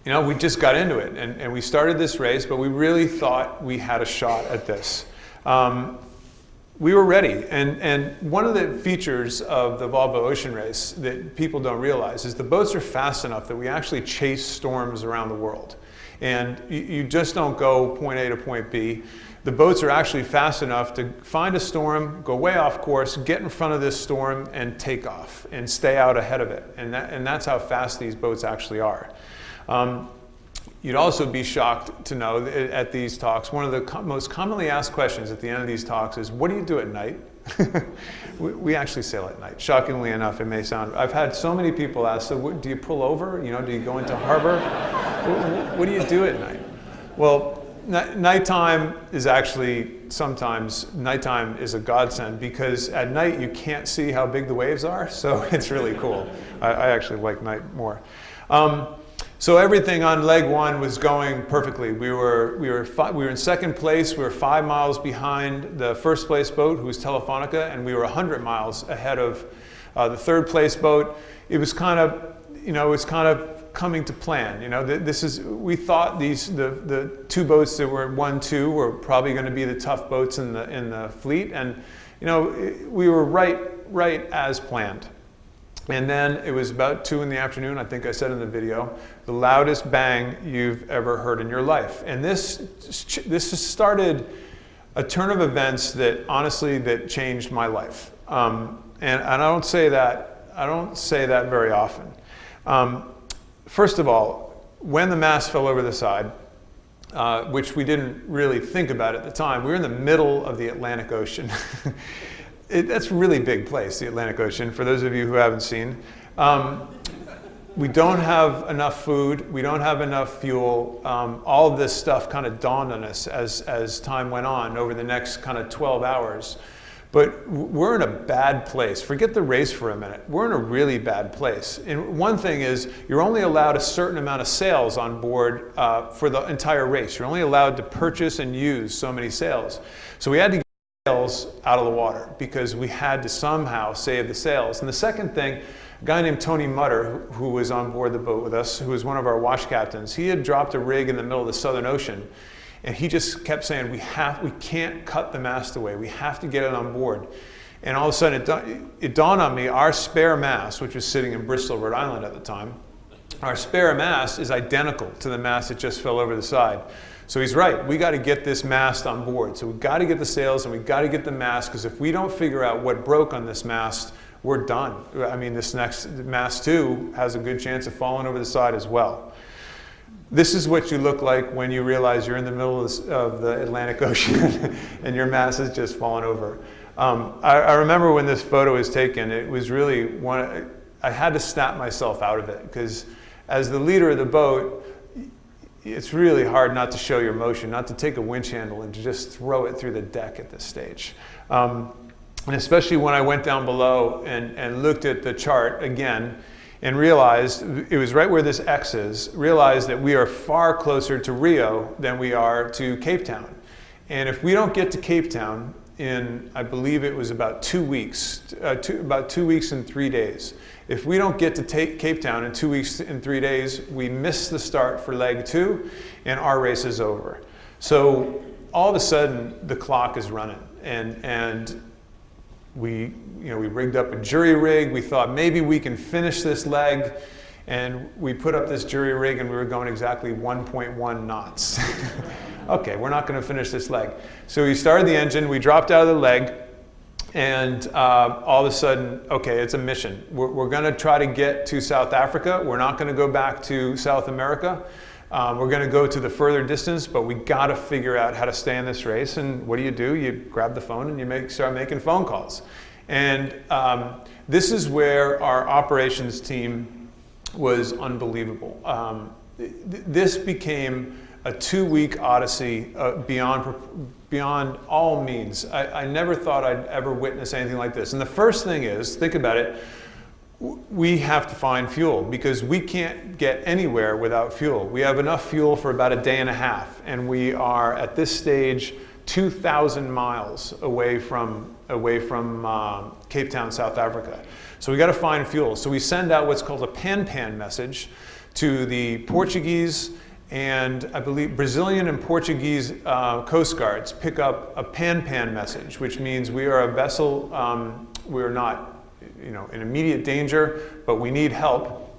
you know, we just got into it, and we started this race, but we really thought we had a shot at this. We were ready, and one of the features of the Volvo Ocean Race that people don't realize is the boats are fast enough that we actually chase storms around the world. And you just don't go point A to point B. The boats are actually fast enough to find a storm, go way off course, get in front of this storm, and take off and stay out ahead of it. And that's how fast these boats actually are. You'd also be shocked to know that at these talks, one of the most commonly asked questions at the end of these talks is, what do you do at night? We actually sail at night. Shockingly enough, it may sound. I've had so many people ask, so do you pull over? You know, do you go into harbor? What do you do at night? Well, nighttime is actually, sometimes nighttime is a godsend, because at night you can't see how big the waves are, so it's really cool. I actually like night more. So everything on leg one was going perfectly. We were in second place. We were 5 miles behind the first place boat, who was Telefonica, and we were 100 miles ahead of the third place boat. It was kind of, you know, it's kind of coming to plan. You know, we thought the two boats that were 1-2 were probably going to be the tough boats in the fleet, and you know, we were right as planned. And then it was about 2 in the afternoon, I think I said in the video, the loudest bang you've ever heard in your life. And this started a turn of events that honestly that changed my life. And I don't say that very often. First of all, when the mast fell over the side, which we didn't really think about at the time, we were in the middle of the Atlantic Ocean. That's a really big place, the Atlantic Ocean, for those of you who haven't seen. We don't have enough food, we don't have enough fuel. All of this stuff kind of dawned on us as time went on over the next kind of 12 hours. But we're in a bad place. Forget the race for a minute. We're in a really bad place. And one thing is, you're only allowed a certain amount of sails on board for the entire race. You're only allowed to purchase and use so many sails. So we had to get sails out of the water because we had to somehow save the sails. And the second thing, a guy named Tony Mutter, who was on board the boat with us, who was one of our watch captains, he had dropped a rig in the middle of the Southern Ocean. And he just kept saying, we can't cut the mast away. We have to get it on board. And all of a sudden, it dawned on me, our spare mast, which was sitting in Bristol, Rhode Island at the time, our spare mast is identical to the mast that just fell over the side. So he's right, we got to get this mast on board. So we've got to get the sails and we've got to get the mast, because if we don't figure out what broke on this mast, we're done. I mean, this next mast too has a good chance of falling over the side as well. This is what you look like when you realize you're in the middle of the Atlantic Ocean and your mast has just fallen over. I remember when this photo was taken, it was really I had to snap myself out of it, because as the leader of the boat, it's really hard not to show your emotion, not to take a winch handle and to just throw it through the deck at this stage. And especially when I went down below and looked at the chart again, and realized, it was right where this X is, realized that we are far closer to Rio than we are to Cape Town. And if we don't get to Cape Town in, I believe it was about 2 weeks, about 2 weeks and 3 days. If we don't get to Cape Town in 2 weeks and 3 days, we miss the start for leg 2 and our race is over. So all of a sudden the clock is running, and we rigged up a jury rig. We thought maybe we can finish this leg, and we put up this jury rig and we were going exactly 1.1 knots. Okay, we're not going to finish this leg. So we started the engine, we dropped out of the leg, and all of a sudden, okay, it's a mission. We're going to try to get to South Africa. We're not going to go back to South America. We're going to go to the further distance, but we got to figure out how to stay in this race. And what do? You grab the phone and you start making phone calls. And this is where our operations team was unbelievable. This became a 2-week odyssey beyond all means. I never thought I'd ever witness anything like this. And the first thing is, think about it, we have to find fuel, because we can't get anywhere without fuel. We have enough fuel for about a day and a half, and we are at this stage 2,000 miles away from Cape Town, South Africa. So we got to find fuel. So we send out what's called a pan-pan message to the Portuguese and I believe Brazilian and Portuguese Coast Guards pick up a pan-pan message, which means we are a vessel, we are not in immediate danger, but we need help,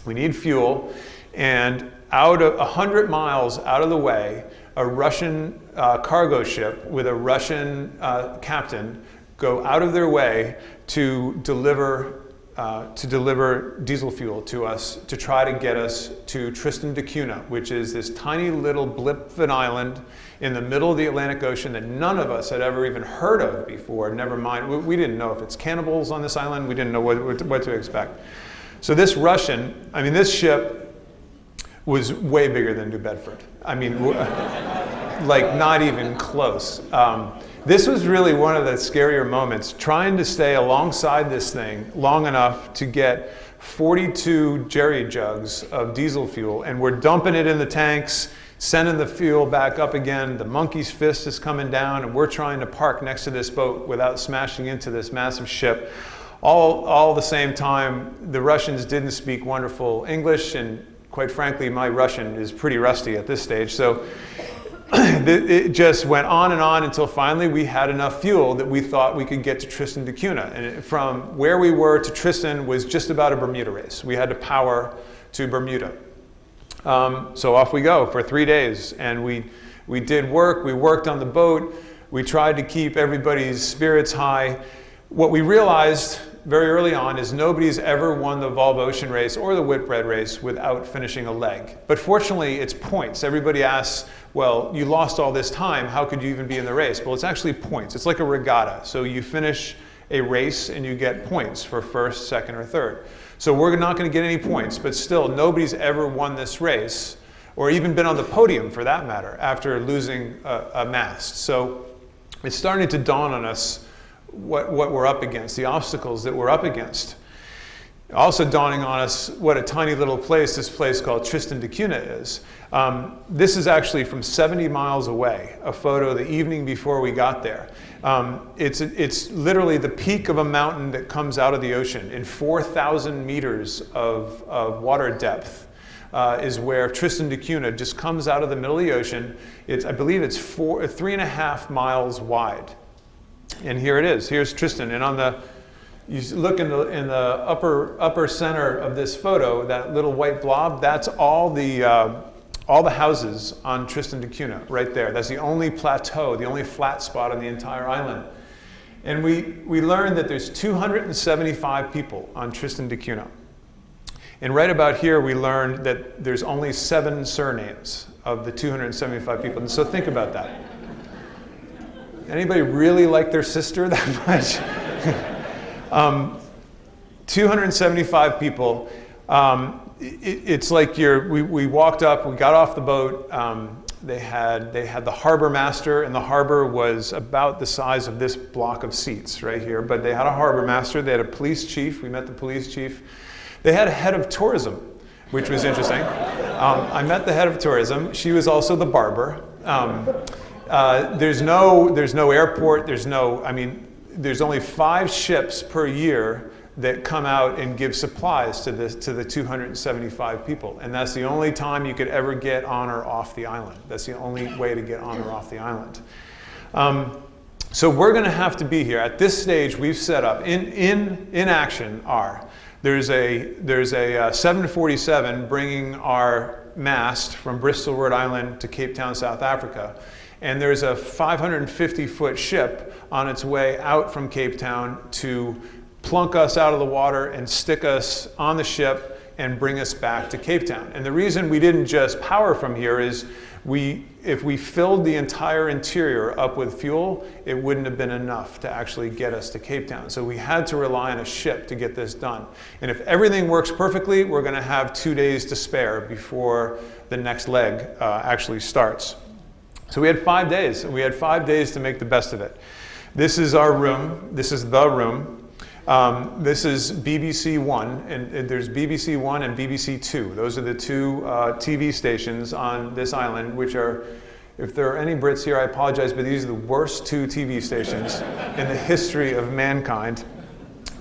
we need fuel, and out of 100 miles out of the way, a Russian cargo ship with a Russian captain go out of their way to deliver diesel fuel to us, to try to get us to Tristan Da Cunha, which is this tiny little blip of an island in the middle of the Atlantic Ocean that none of us had ever even heard of before. Never mind, we didn't know if it's cannibals on this island. We didn't know what to expect. So this this ship was way bigger than New Bedford. I mean, like not even close. This was really one of the scarier moments, trying to stay alongside this thing long enough to get 42 jerry jugs of diesel fuel, and we're dumping it in the tanks, sending the fuel back up again. The monkey's fist is coming down, and we're trying to park next to this boat without smashing into this massive ship. all the same time, the Russians didn't speak wonderful English, and quite frankly, my Russian is pretty rusty at this stage. So it just went on and on until finally we had enough fuel that we thought we could get to Tristan Da Cunha. And from where we were to Tristan was just about a Bermuda race. We had to power to Bermuda. So off we go for 3 days. And we did work. We worked on the boat. We tried to keep everybody's spirits high. What we realized very early on is nobody's ever won the Volvo Ocean Race or the Whitbread Race without finishing a leg. But fortunately, it's points. Everybody asks, well, you lost all this time, how could you even be in the race? Well, it's actually points. It's like a regatta. So you finish a race and you get points for first, second, or third. So we're not going to get any points, but still, nobody's ever won this race, or even been on the podium for that matter, after losing a mast. So it's starting to dawn on us what we're up against, the obstacles that we're up against. Also dawning on us what a tiny little place this place called Tristan Da Cunha is. This is actually from 70 miles away, a photo the evening before we got there. It's literally the peak of a mountain that comes out of the ocean in 4,000 meters of water depth. Is where Tristan Da Cunha just comes out of the middle of the ocean. I believe it's 3.5 miles wide. And here it is. Here's Tristan. And you look in the upper center of this photo, that little white blob, that's all the houses on Tristan Da Cunha right there. That's the only plateau, the only flat spot on the entire island. And we learned that there's 275 people on Tristan Da Cunha. And right about here, we learned that there's only 7 surnames of the 275 people. And so think about that. Anybody really like their sister that much? 275 people. It's like we walked up, we got off the boat. They had the harbor master, and the harbor was about the size of this block of seats right here. But they had a harbor master. They had a police chief. We met the police chief. They had a head of tourism, which was interesting. I met the head of tourism. She was also the barber. There's no airport. There's only 5 ships per year that come out and give supplies to the 275 people. And that's the only time you could ever get on or off the island. That's the only way to get on or off the island. So we're going to have to be here. At this stage, we've set up, in action are, there's a 747 bringing our mast from Bristol, Rhode Island to Cape Town, South Africa. And there's a 550-foot ship on its way out from Cape Town to plunk us out of the water and stick us on the ship and bring us back to Cape Town. And the reason we didn't just power from here is if we filled the entire interior up with fuel, it wouldn't have been enough to actually get us to Cape Town. So we had to rely on a ship to get this done. And if everything works perfectly, we're going to have 2 days to spare before the next leg actually starts. So we had 5 days, and we had 5 days to make the best of it. This is our room. This is the room. This is BBC One, and there's BBC One and BBC Two. Those are the 2 TV stations on this island, which are, if there are any Brits here, I apologize, but these are the worst 2 TV stations in the history of mankind.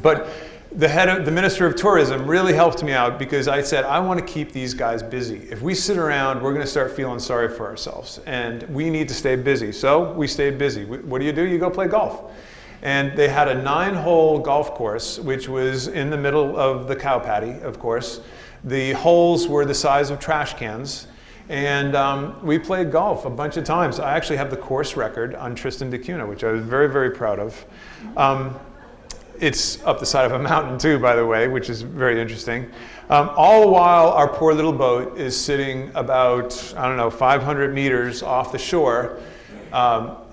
But the Minister of Tourism really helped me out, because I said, I want to keep these guys busy. If we sit around, we're going to start feeling sorry for ourselves, and we need to stay busy. So we stayed busy. What do? You go play golf. And they had a 9-hole golf course, which was in the middle of the cow patty, of course. The holes were the size of trash cans. And we played golf a bunch of times. I actually have the course record on Tristan Da Cunha, which I was very, very proud of. It's up the side of a mountain too, by the way, which is very interesting. All the while, our poor little boat is sitting about, 500 meters off the shore,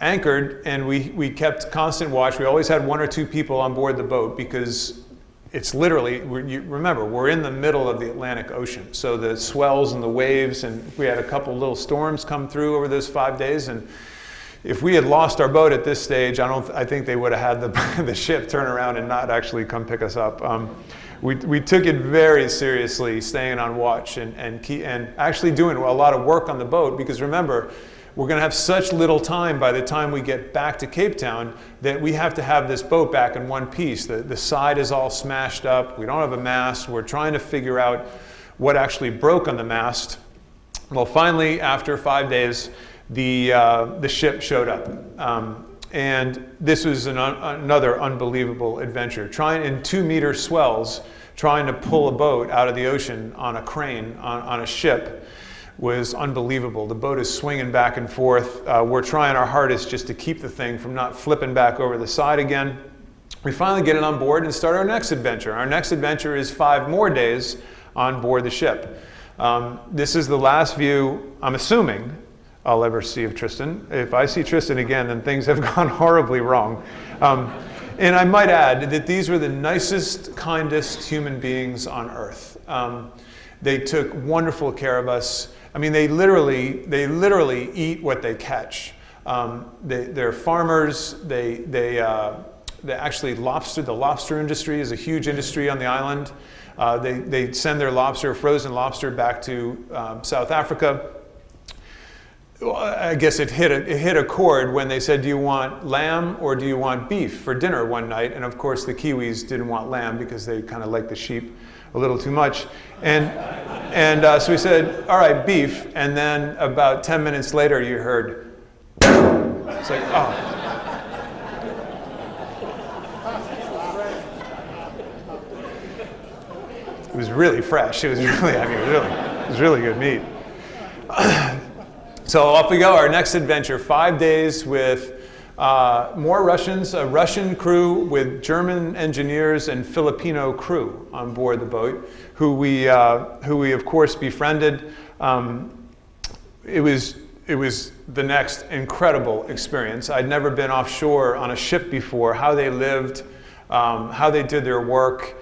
anchored, and we kept constant watch. We always had 1 or 2 people on board the boat, because it's literally, remember, we're in the middle of the Atlantic Ocean. So the swells and the waves, and we had a couple little storms come through over those 5 days. And if we had lost our boat at this stage, I think they would have had the ship turn around and not actually come pick us up. We took it very seriously, staying on watch and actually doing a lot of work on the boat, because remember, we're going to have such little time by the time we get back to Cape Town that we have to have this boat back in one piece. The side is all smashed up. We don't have a mast. We're trying to figure out what actually broke on the mast. Well, finally, after 5 days, the ship showed up. And this was another unbelievable adventure. Trying in 2-meter swells, trying to pull a boat out of the ocean on a crane, on a ship, was unbelievable. The boat is swinging back and forth. We're trying our hardest just to keep the thing from not flipping back over the side again. We finally get it on board and start our next adventure. Our next adventure is 5 more days on board the ship. This is the last view, I'm assuming, I'll ever see of Tristan. If I see Tristan again, then things have gone horribly wrong. And I might add that these were the nicest, kindest human beings on earth. They took wonderful care of us. I mean, they literally eat what they catch. They're farmers. They actually the lobster industry is a huge industry on the island. They send their lobster, frozen lobster, back to South Africa. I guess it hit a chord when they said, do you want lamb or do you want beef for dinner one night? And of course the Kiwis didn't want lamb because they kind of like the sheep a little too much. And so we said, all right, beef. And then about 10 minutes later you heard, it's like, oh. It was really fresh. It was really, it was really good meat. So off we go, our next adventure, 5 days with more Russians, a Russian crew with German engineers and Filipino crew on board the boat, who we of course befriended. It was the next incredible experience. I'd never been offshore on a ship before, how they lived, how they did their work,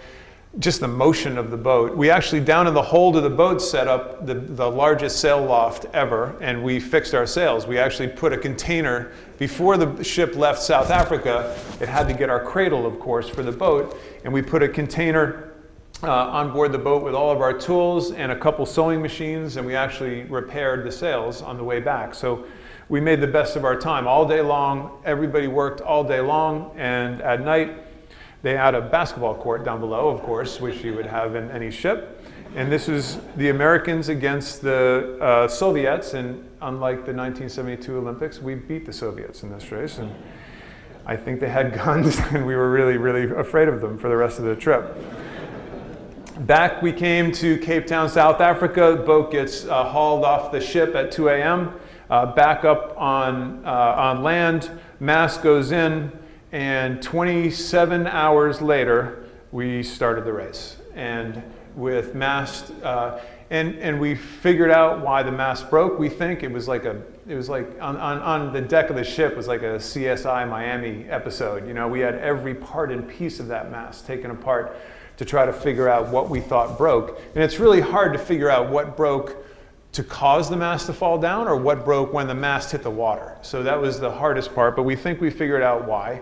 just the motion of the boat. We actually, down in the hold of the boat, set up the largest sail loft ever, and we fixed our sails. We actually put a container, before the ship left South Africa, it had to get our cradle, of course, for the boat, and we put a container on board the boat with all of our tools and a couple sewing machines, and we actually repaired the sails on the way back. So we made the best of our time all day long. Everybody worked all day long, and at night, they had a basketball court down below, of course, which you would have in any ship. And this is the Americans against the Soviets. And unlike the 1972 Olympics, we beat the Soviets in this race. And I think they had guns, and we were really, really afraid of them for the rest of the trip. Back we came to Cape Town, South Africa. The boat gets hauled off the ship at 2 a.m. Back up on land, mast goes in. And 27 hours later, we started the race. And with mast, and we figured out why the mast broke. We think it was like on the deck of the ship was like a CSI Miami episode. You know, we had every part and piece of that mast taken apart to try to figure out what we thought broke. And it's really hard to figure out what broke to cause the mast to fall down or what broke when the mast hit the water. So that was the hardest part, but we think we figured out why.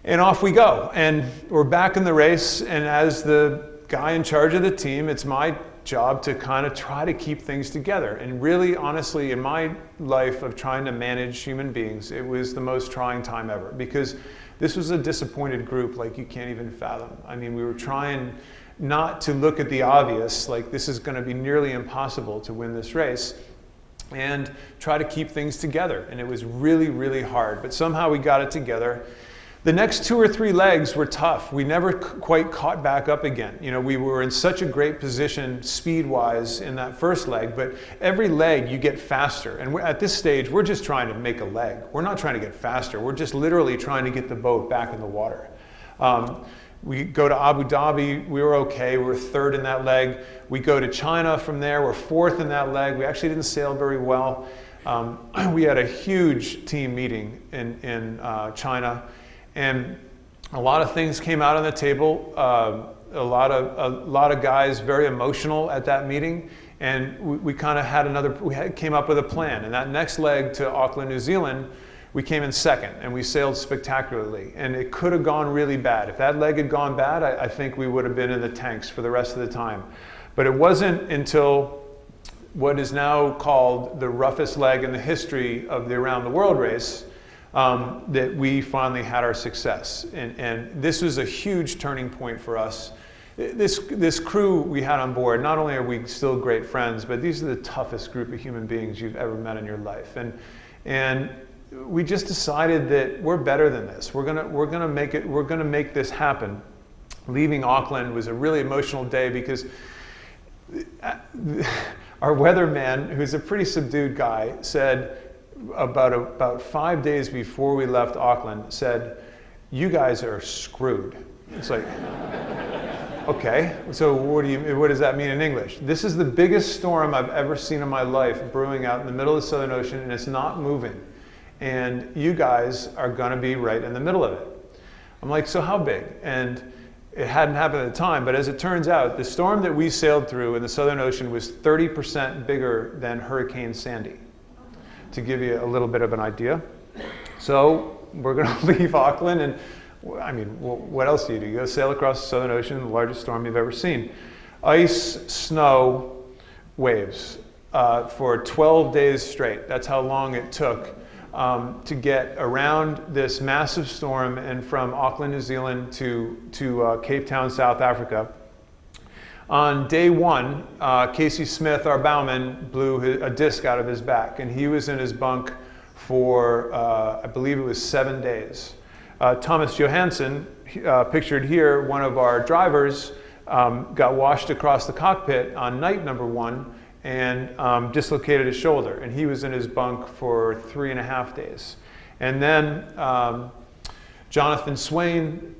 And off we go. And we're back in the race, and as the guy in charge of the team, it's my job to kind of try to keep things together. And really, honestly, in my life of trying to manage human beings, it was the most trying time ever, because this was a disappointed group like you can't even fathom. I mean, we were trying not to look at the obvious, like this is going to be nearly impossible to win this race, and try to keep things together. And it was really, really hard, but somehow we got it together. The next 2 or 3 legs were tough. We never quite caught back up again. You know, we were in such a great position speed-wise in that first leg, but every leg you get faster. And at this stage, we're just trying to make a leg. We're not trying to get faster. We're just literally trying to get the boat back in the water. We go to Abu Dhabi, we were okay, we were 3rd in that leg. We go to China from there, we're 4th in that leg. We actually didn't sail very well. We had a huge team meeting in China, and a lot of things came out on the table. A lot of guys very emotional at that meeting, and we kind of had came up with a plan. And that next leg to Auckland, New Zealand, we came in 2nd, and we sailed spectacularly. And it could have gone really bad. If that leg had gone bad, I think we would have been in the tanks for the rest of the time. But it wasn't until what is now called the roughest leg in the history of the Around the World race, that we finally had our success. And this was a huge turning point for us. This crew we had on board, not only are we still great friends, but these are the toughest group of human beings you've ever met in your life. And we just decided that we're better than this. We're gonna make this happen. Leaving Auckland was a really emotional day because our weatherman, who's a pretty subdued guy, said about 5 days before we left Auckland, said, "You guys are screwed." It's like, okay, so what does that mean in English? This is the biggest storm I've ever seen in my life brewing out in the middle of the Southern Ocean, and it's not moving. And you guys are gonna be right in the middle of it. I'm like, so how big? And it hadn't happened at the time, but as it turns out, the storm that we sailed through in the Southern Ocean was 30% bigger than Hurricane Sandy, to give you a little bit of an idea. So we're gonna leave Auckland, and I mean, what else do? You go sail across the Southern Ocean, the largest storm you've ever seen. Ice, snow, waves for 12 days straight. That's how long it took to get around this massive storm and from Auckland, New Zealand to Cape Town, South Africa. On day one, Casey Smith, our bowman, blew a disc out of his back, and he was in his bunk for, I believe it was 7 days. Thomas Johansson, pictured here, one of our drivers, got washed across the cockpit on night number one and dislocated his shoulder, and he was in his bunk for 3.5 days. And then Jonathan Swain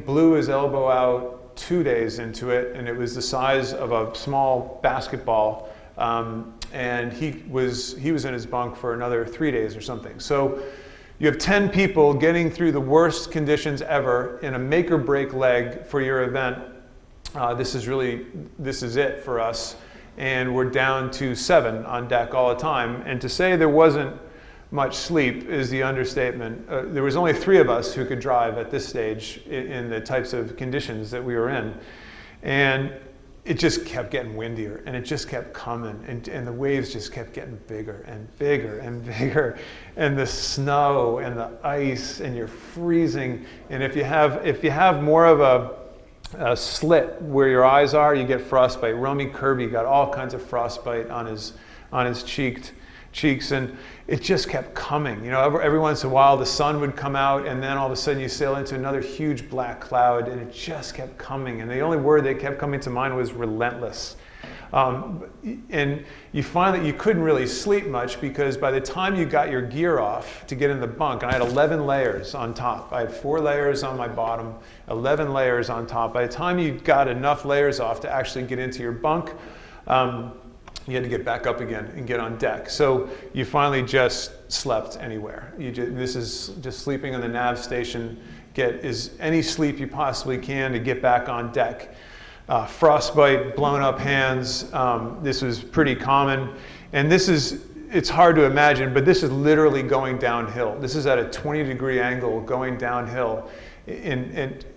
blew his elbow out 2 days into it, and it was the size of a small basketball, and he was in his bunk for another 3 days or something. So you have 10 people getting through the worst conditions ever in a make or break leg for your event. This is it for us. And we're down to 7 on deck all the time. And to say there wasn't much sleep is the understatement. There was only 3 of us who could drive at this stage in the types of conditions that we were in. And it just kept getting windier, and it just kept coming, and the waves just kept getting bigger and bigger and bigger, and the snow and the ice, and you're freezing. And if you have more of a slit where your eyes are, you get frostbite. Romy Kirby got all kinds of frostbite on his cheeks, and it just kept coming. You know, every once in a while the sun would come out, and then all of a sudden you sail into another huge black cloud, and it just kept coming. And the only word that kept coming to mind was relentless. And you find that you couldn't really sleep much, because by the time you got your gear off to get in the bunk, and I had 11 layers on top. I had 4 layers on my bottom, 11 layers on top. By the time you got enough layers off to actually get into your bunk, you had to get back up again and get on deck. So you finally just slept anywhere. This is just sleeping on the nav station. Get any sleep you possibly can to get back on deck. Frostbite, blown up hands. This was pretty common. And it's hard to imagine, but this is literally going downhill. This is at a 20-degree angle going downhill.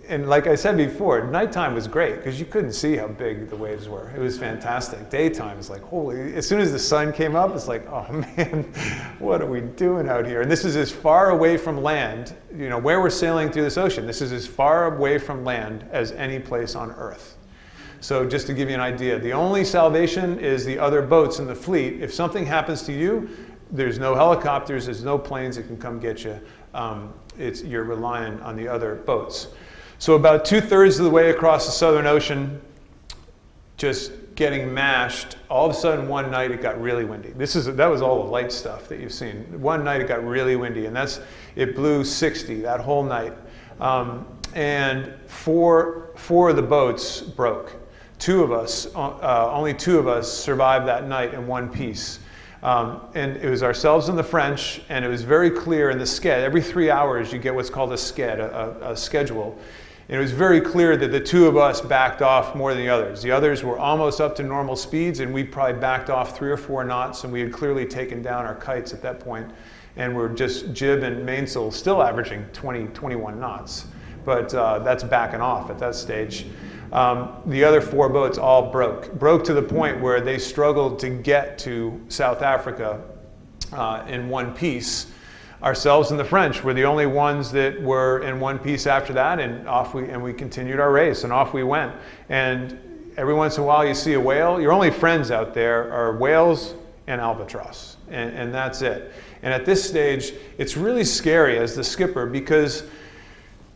And like I said before, nighttime was great because you couldn't see how big the waves were. It was fantastic. Daytime is like, holy, as soon as the sun came up, it's like, oh man, what are we doing out here? And this is as far away from land, you know, where we're sailing through this ocean, this is as far away from land as any place on Earth. So just to give you an idea, the only salvation is the other boats in the fleet. If something happens to you, there's no helicopters, there's no planes that can come get you. You're relying on the other boats. So about 2/3 of the way across the Southern Ocean, just getting mashed. All of a sudden, one night it got really windy. That was all the light stuff that you've seen. One night it got really windy, and it blew 60 that whole night. And four of the boats broke. Only two of us survived that night in one piece. And it was ourselves and the French, and it was very clear in the sked. Every 3 hours you get what's called a sked, a schedule. And it was very clear that the 2 of us backed off more than the others. The others were almost up to normal speeds, and we probably backed off 3 or 4 knots, and we had clearly taken down our kites at that point. And we're just jib and mainsail still averaging 20, 21 knots. But that's backing off at that stage. The other 4 boats all broke to the point where they struggled to get to South Africa in one piece. Ourselves and the French were the only ones that were in one piece after that, and we continued our race, and off we went. And every once in a while you see a whale. Your only friends out there are whales and albatross, and that's it. And at this stage, it's really scary as the skipper, because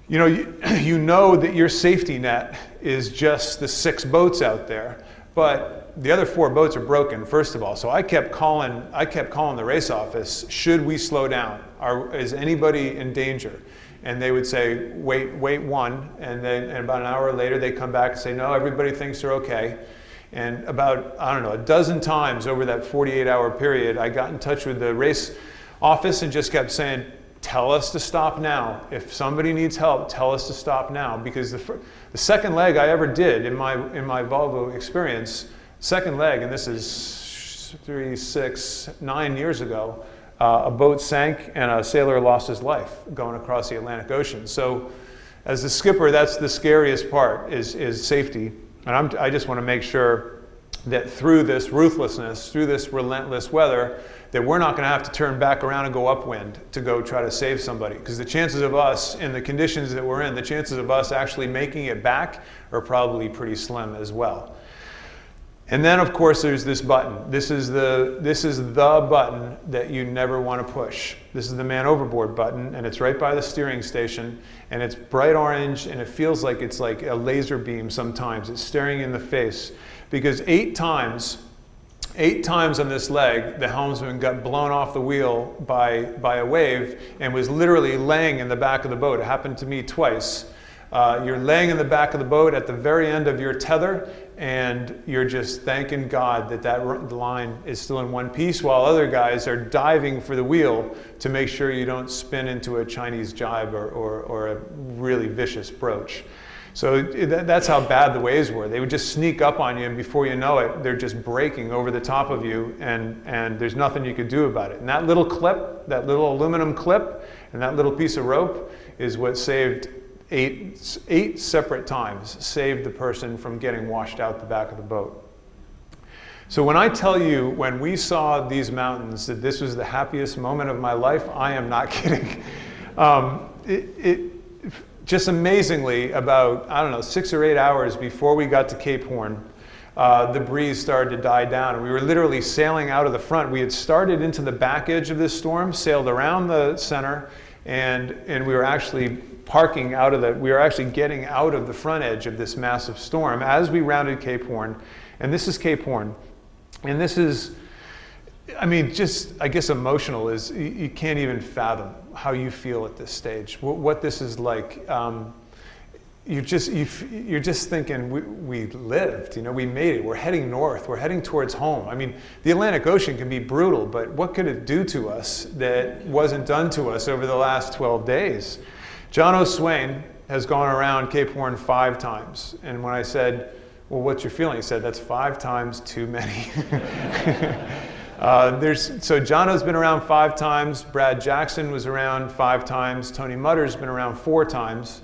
you know that your safety net is just the 6 boats out there, but the other 4 boats are broken, first of all. So I kept calling the race office, should we slow down? Is anybody in danger? And they would say, wait 1, and about an hour later they come back and say, no, everybody thinks they're okay. And about, I don't know, a dozen times over that 48-hour period, I got in touch with the race office and just kept saying, tell us to stop now. If somebody needs help, tell us to stop now. Because the second leg I ever did in my Volvo experience, second leg, and this is 3, 6, 9 years ago, a boat sank and a sailor lost his life going across the Atlantic Ocean. So as the skipper, that's the scariest part, is safety. And I just want to make sure that through this ruthlessness, through this relentless weather, that we're not going to have to turn back around and go upwind to go try to save somebody. Because the chances of us, in the conditions that we're in, the chances of us actually making it back are probably pretty slim as well. And then, of course, there's this button. This is the button that you never want to push. This is the man overboard button, and it's right by the steering station, and it's bright orange, and it feels like it's like a laser beam sometimes. It's staring in the face, because 8 times on this leg, the helmsman got blown off the wheel by a wave and was literally laying in the back of the boat. It happened to me twice. You're laying in the back of the boat at the very end of your tether, and you're just thanking God that the line is still in one piece, while other guys are diving for the wheel to make sure you don't spin into a Chinese jibe or a really vicious broach. So that's how bad the waves were. They would just sneak up on you, and before you know it, they're just breaking over the top of you, and there's nothing you could do about it. And that little clip, that little aluminum clip, and that little piece of rope is what saved 8 separate times, saved the person from getting washed out the back of the boat. So when I tell you, when we saw these mountains, that this was the happiest moment of my life, I am not kidding. Just amazingly, about, I don't know, 6 or 8 hours before we got to Cape Horn, the breeze started to die down, and we were literally sailing out of the front. We had started into the back edge of this storm, sailed around the center, and we were actually parking out of we were actually getting out of the front edge of this massive storm as we rounded Cape Horn. And this is Cape Horn. And this is, I mean, just, I guess emotional is, you can't even fathom how you feel at this stage, what this is like. You're just thinking, we lived, we made it, we're heading north, we're heading towards home. I mean, the Atlantic Ocean can be brutal, but what could it do to us that wasn't done to us over the last 12 days? John O'Swain has gone around Cape Horn 5 times, and when I said, well, what's your feeling? He said, that's 5 times too many. So Jono's been around 5 times, Brad Jackson was around 5 times, Tony Mutter's been around 4 times,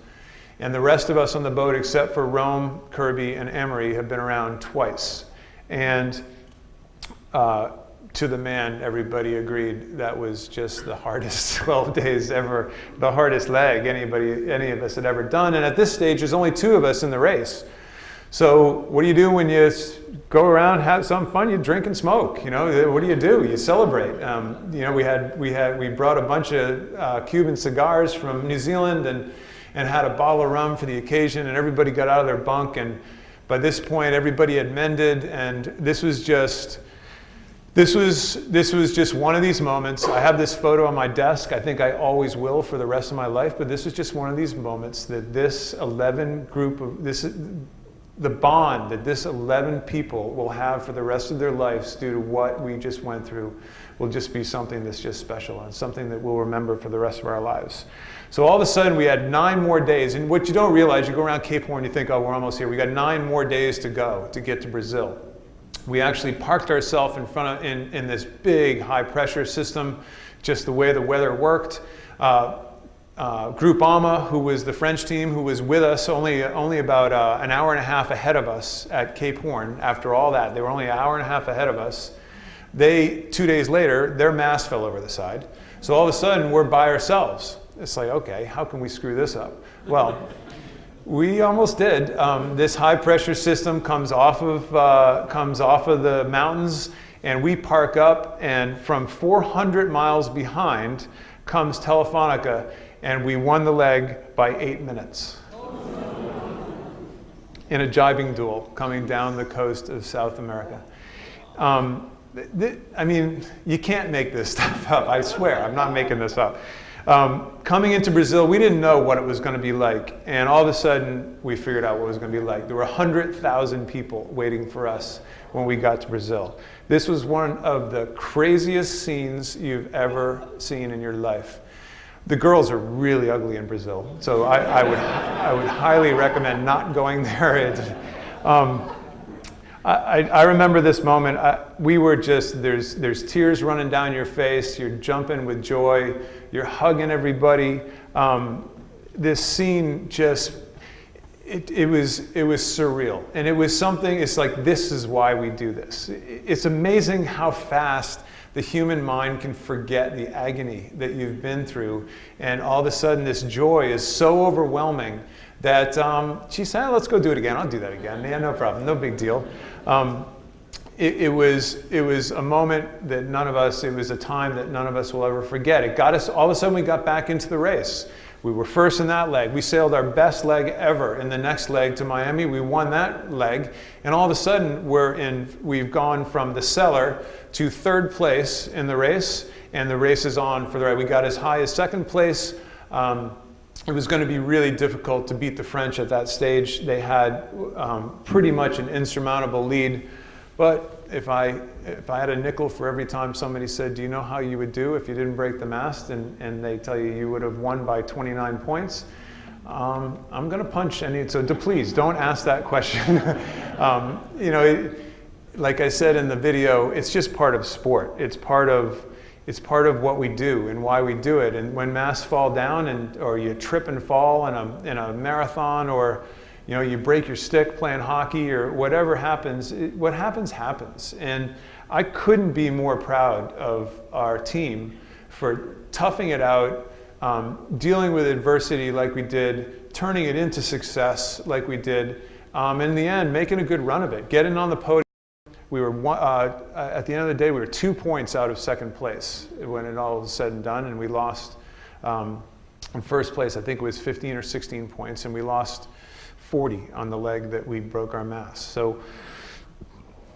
and the rest of us on the boat, except for Rome, Kirby, and Ameri, have been around twice. And to the man, everybody agreed that was just the hardest 12 days ever, the hardest leg any of us had ever done. And at this stage, there's only 2 of us in the race. So what do you do when you go around, have some fun? You drink and smoke. What do? You celebrate. We brought a bunch of Cuban cigars from New Zealand and had a bottle of rum for the occasion, and everybody got out of their bunk. And by this point, everybody had mended, and this was just one of these moments. I have this photo on my desk. I think I always will for the rest of my life. But this is just one of these moments that this 11 group of the bond that this 11 people will have for the rest of their lives due to what we just went through will just be something that's just special and something that we'll remember for the rest of our lives. So all of a sudden we had 9 more days, and what you don't realize, you go around Cape Horn, you think, oh, we're almost here. We got 9 more days to go to get to Brazil. We actually parked ourselves in this big high pressure system, just the way the weather worked. Groupama, who was the French team, who was with us only about an hour and a half ahead of us at Cape Horn. After all that, they were only an hour and a half ahead of us. 2 days later, their mast fell over the side. So all of a sudden, we're by ourselves. It's like, okay, how can we screw this up? Well, we almost did. This high pressure system comes off of the mountains, and we park up, and from 400 miles behind comes Telefonica, and we won the leg by 8 minutes in a jibing duel coming down the coast of South America. I mean, you can't make this stuff up. I swear, I'm not making this up. Coming into Brazil, we didn't know what it was going to be like, and all of a sudden, we figured out what it was going to be like. There were 100,000 people waiting for us when we got to Brazil. This was one of the craziest scenes you've ever seen in your life. The girls are really ugly in Brazil, so I would highly recommend not going there. I remember this moment. We were just, there's tears running down your face, you're jumping with joy, you're hugging everybody. This scene just, it was surreal. And it was something, it's like, this is why we do this. It's amazing how fast the human mind can forget the agony that you've been through. And all of a sudden, this joy is so overwhelming that she said, let's go do it again. I'll do that again. Yeah, no problem. No big deal. It was a moment that it was a time that none of us will ever forget. It got us, all of a sudden we got back into the race. We were first in that leg. We sailed our best leg ever in the next leg to Miami. We won that leg. And all of a sudden we've gone from the cellar to third place in the race. And the race is on for the right. We got as high as second place. It was going to be really difficult to beat the French at that stage. They had pretty much an insurmountable lead. But if I had a nickel for every time somebody said, do you know how you would do if you didn't break the mast, and they tell you would have won by 29 points, I'm going to punch any. So please don't ask that question. You know, like I said in the video, it's just part of sport. It's part of what we do and why we do it. And when masts fall down, or you trip and fall in a marathon, or you know, you break your stick playing hockey, or whatever happens, what happens, happens. And I couldn't be more proud of our team for toughing it out, dealing with adversity like we did, turning it into success like we did, in the end, making a good run of it, getting on the podium. We were, at the end of the day, we were 2 points out of second place when it all was said and done, and we lost, in first place, I think it was 15 or 16 points, and we lost 40 on the leg that we broke our mast. So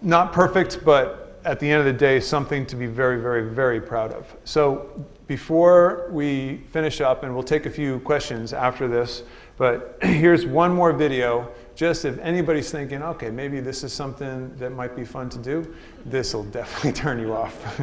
not perfect, but at the end of the day, something to be very, very, very proud of. So before we finish up, and we'll take a few questions after this, but here's one more video, just if anybody's thinking, okay, maybe this is something that might be fun to do, this will definitely turn you off.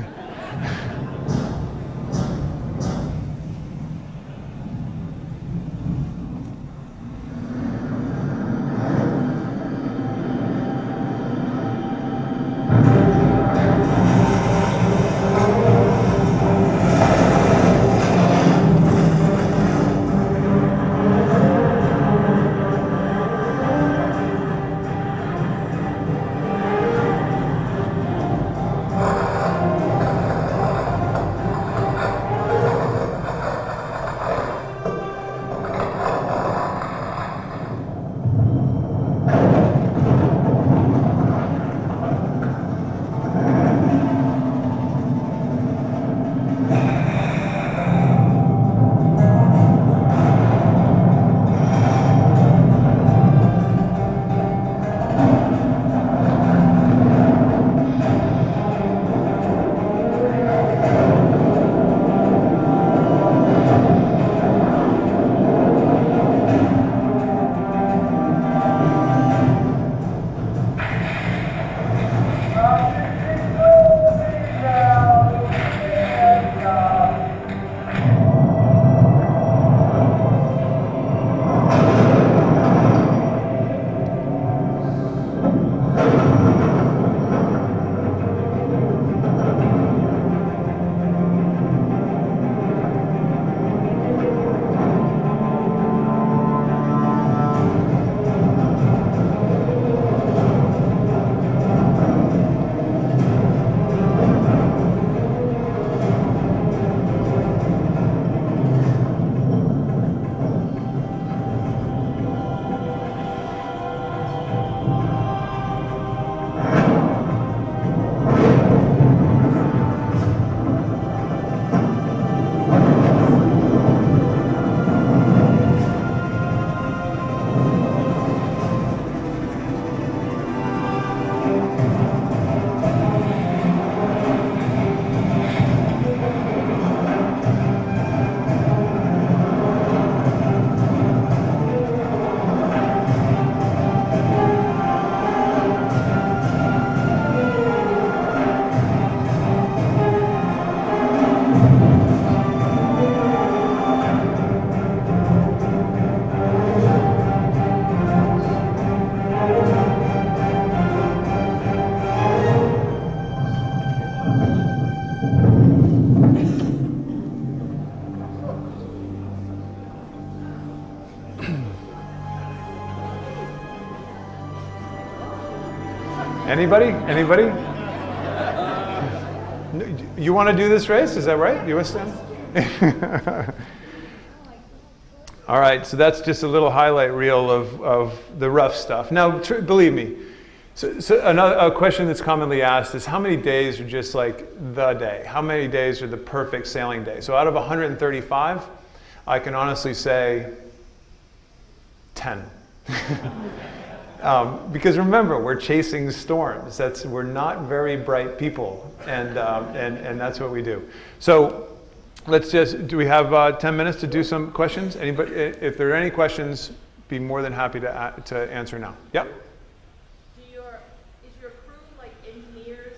Anybody? Anybody? You want to do this race? Is that right? You want to stand? All right, so that's just a little highlight reel of the rough stuff. Now, believe me, so a question that's commonly asked is how many days are just like the day? How many days are the perfect sailing day? So out of 135, I can honestly say 10. Because remember, we're chasing storms. We're not very bright people, and that's what we do. So let's do we have 10 minutes to do some questions? Anybody, if there are any questions, be more than happy to answer now. Yep. Is your crew like engineers,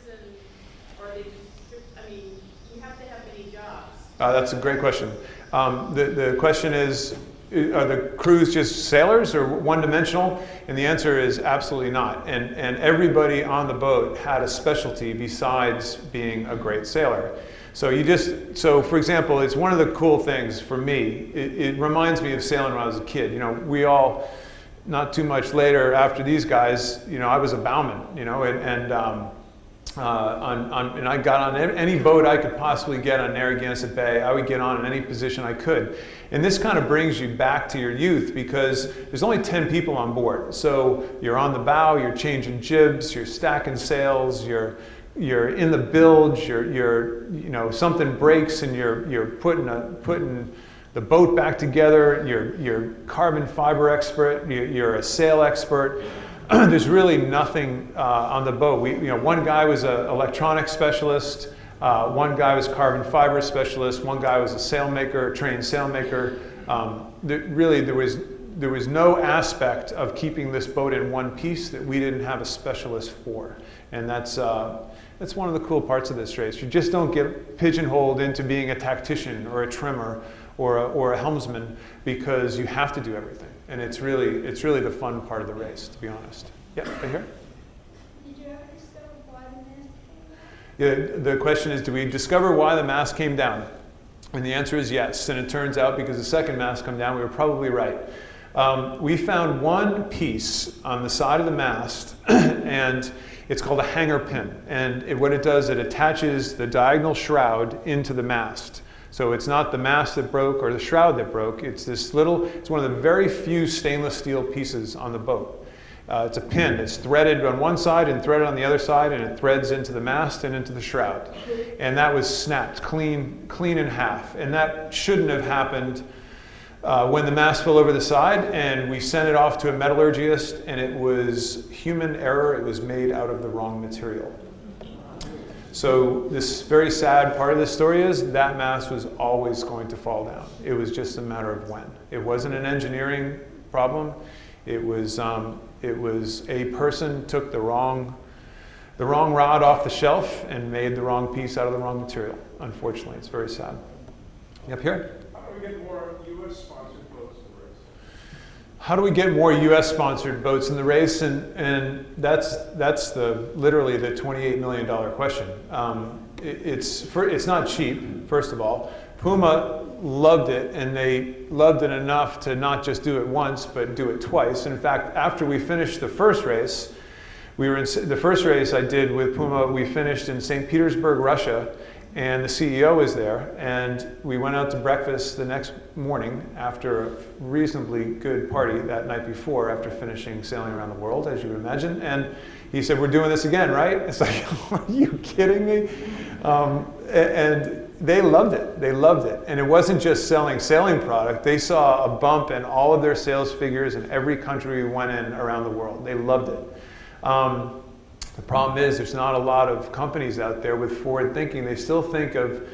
or are they just, I mean, you have to have many jobs? That's a great question. The question is, are the crews just sailors or one-dimensional? And the answer is absolutely not. And everybody on the boat had a specialty besides being a great sailor. So for example, it's one of the cool things for me. It reminds me of sailing when I was a kid. You know, we all, not too much later after these guys, you know, I was a bowman, you know, and I got on any boat I could possibly get on Narragansett Bay. I would get on in any position I could. And this kind of brings you back to your youth because there's only 10 people on board. So you're on the bow, you're changing jibs, you're stacking sails, you're in the bilge, you know, something breaks and you're putting the boat back together. You're carbon fiber expert. You're a sail expert. There's really nothing on the boat. One guy was an electronics specialist. One guy was carbon fiber specialist. One guy was a sailmaker, trained sailmaker. Really, there was no aspect of keeping this boat in one piece that we didn't have a specialist for, and that's one of the cool parts of this race. You just don't get pigeonholed into being a tactician or a trimmer or a helmsman because you have to do everything, and it's really the fun part of the race, to be honest. Yeah, right here. Did you ever discover why the mast came down? Yeah, the question is, do we discover why the mast came down? And the answer is yes. And it turns out because the second mast came down, we were probably right. We found one piece on the side of the mast, and it's called a hanger pin. And what it does, it attaches the diagonal shroud into the mast. So it's not the mast that broke or the shroud that broke. It's it's one of the very few stainless steel pieces on the boat. It's a pin. It's threaded on one side and threaded on the other side, and it threads into the mast and into the shroud. And that was snapped clean in half. And that shouldn't have happened when the mast fell over the side, and we sent it off to a metallurgist, and it was human error. It was made out of the wrong material. So this very sad part of the story is that mast was always going to fall down. It was just a matter of when. It wasn't an engineering problem. It was a person took the wrong rod off the shelf and made the wrong piece out of the wrong material. Unfortunately, it's very sad. Up here? How do we get more U.S.-sponsored boats in the race? How do we get more U.S.-sponsored boats in the race? And that's literally the $28 million question. It's not cheap, first of all. PUMA loved it, and they loved it enough to not just do it once, but do it twice. In fact, after we finished the first race, the first race I did with PUMA, we finished in St. Petersburg, Russia, and the CEO was there, and we went out to breakfast the next morning after a reasonably good party that night before, after finishing sailing around the world, as you would imagine. And he said, "We're doing this again, right?" It's like, are you kidding me? And they loved it. They loved it. And it wasn't just selling sailing product. They saw a bump in all of their sales figures in every country we went in around the world. They loved it. The problem is there's not a lot of companies out there with forward thinking. They still think of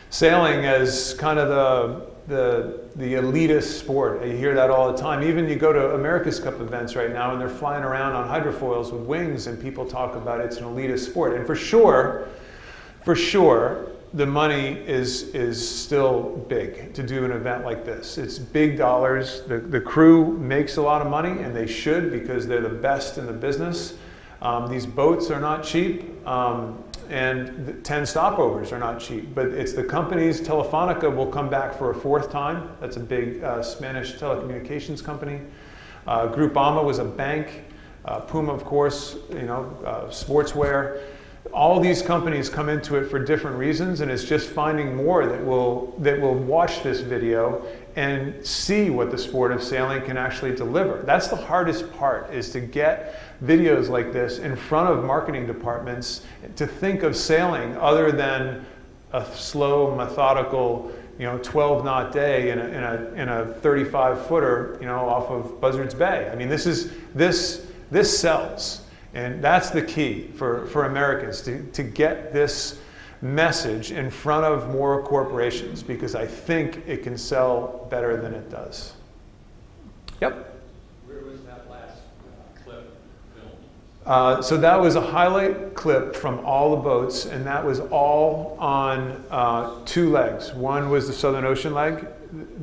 sailing as kind of the elitist sport. You hear that all the time. Even you go to America's Cup events right now and they're flying around on hydrofoils with wings and people talk about it's an elitist sport. And for sure, the money is still big to do an event like this. It's big dollars. The crew makes a lot of money, and they should because they're the best in the business. These boats are not cheap. and 10 stopovers are not cheap. But it's the companies. Telefonica will come back for a 4th time. That's a big Spanish telecommunications company. Groupama was a bank. PUMA, of course, sportswear. All these companies come into it for different reasons, and it's just finding more that will watch this video and see what the sport of sailing can actually deliver. That's the hardest part, is to get videos like this in front of marketing departments to think of sailing other than a slow, methodical, 12-knot day in a 35-footer, off of Buzzards Bay. I mean, this sells. And that's the key for Americans, to get this message in front of more corporations, because I think it can sell better than it does. Yep? Where was that last clip filmed? So that was a highlight clip from all the boats, and that was all on 2 legs. One was the Southern Ocean leg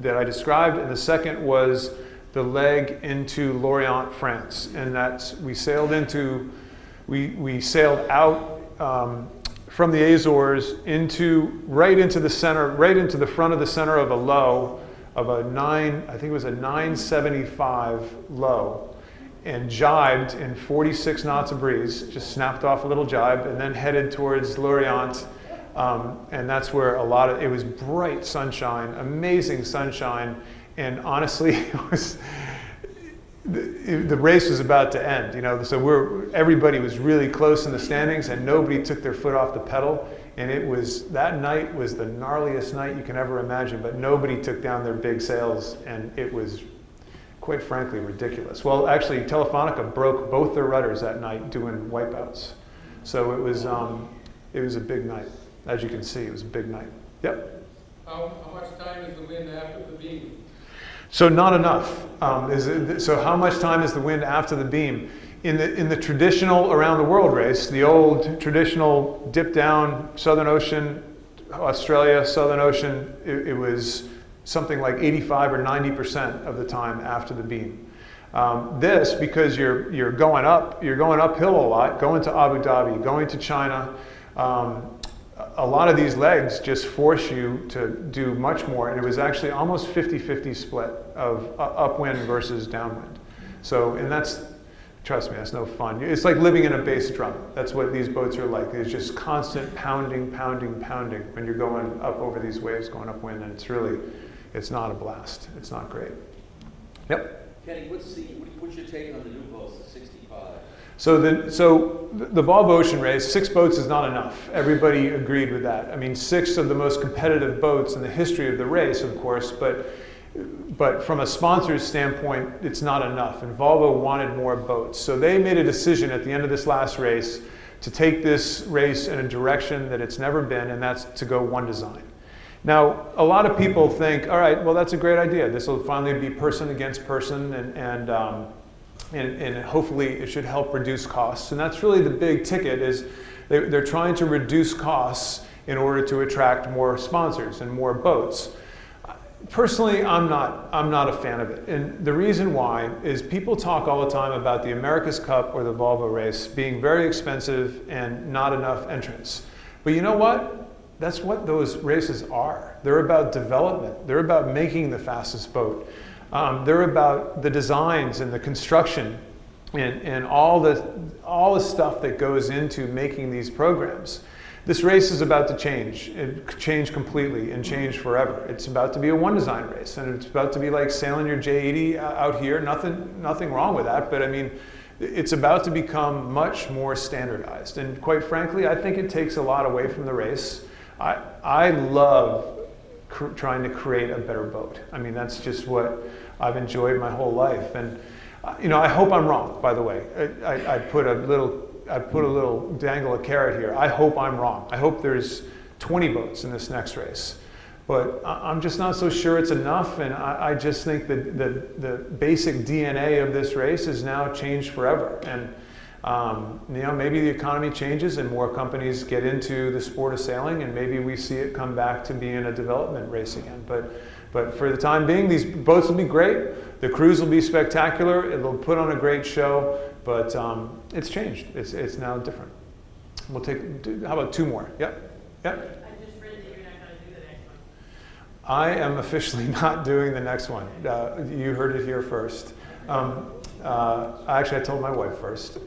that I described, and the second was the leg into Lorient, France, and we sailed out from the Azores right into the center, right into the front of the center of a low of I think it was a 975 low, and jibed in 46 knots of breeze, just snapped off a little jibe, and then headed towards Lorient, and that's where it was bright sunshine, amazing sunshine. And honestly, the race was about to end, so everybody was really close in the standings, and nobody took their foot off the pedal. And that night was the gnarliest night you can ever imagine, but nobody took down their big sails, and it was, quite frankly, ridiculous. Well, actually, Telefonica broke both their rudders that night doing wipeouts. So it was a big night. As you can see, it was a big night. Yep? How much time is the wind after the beam? So not enough. So how much time is the wind after the beam? In the traditional around the world race, the old traditional dip down, Southern Ocean, Australia, Southern Ocean, it was something like 85 or 90% of the time after the beam. This, because you're going uphill a lot, going to Abu Dhabi, going to China, a lot of these legs just force you to do much more, and it was actually almost 50-50 split of upwind versus downwind. So, and trust me, that's no fun. It's like living in a bass drum. That's what these boats are like. It's just constant pounding, pounding, pounding when you're going up over these waves, going upwind, and it's not a blast. It's not great. Yep? Kenny, what's your take on the new boats, the 65? So the Volvo Ocean Race, 6 boats is not enough. Everybody agreed with that. I mean, 6 of the most competitive boats in the history of the race, of course, but from a sponsor's standpoint, it's not enough. And Volvo wanted more boats. So they made a decision at the end of this last race to take this race in a direction that it's never been, and that's to go one design. Now, a lot of people think, all right, well, that's a great idea. This will finally be person against person, and hopefully it should help reduce costs. And that's really the big ticket, is they're trying to reduce costs in order to attract more sponsors and more boats. Personally, I'm not a fan of it. And the reason why is people talk all the time about the America's Cup or the Volvo race being very expensive and not enough entrants. But you know what? That's what those races are. They're about development. They're about making the fastest boat. They're about the designs and the construction and all the stuff that goes into making these programs. This race is about to change completely and change forever. It's about to be a one design race, and it's about to be like sailing your J80 out here. Nothing wrong with that, but I mean, it's about to become much more standardized. And quite frankly, I think it takes a lot away from the race. I love trying to create a better boat. I mean, that's just what I've enjoyed my whole life. And I hope I'm wrong, by the way. I put a little dangle a carrot here. I hope I'm wrong. I hope there's 20 boats in this next race. But I'm just not so sure it's enough, and I just think that the basic DNA of this race is now changed forever. And maybe the economy changes and more companies get into the sport of sailing, and maybe we see it come back to being a development race again. But for the time being, these boats will be great. The crews will be spectacular. It'll put on a great show. But it's changed. It's now different. We'll take, how about 2 more? Yep. Yep. I just read that you're not going to do the next one. I am officially not doing the next one. You heard it here first. Actually, I told my wife first.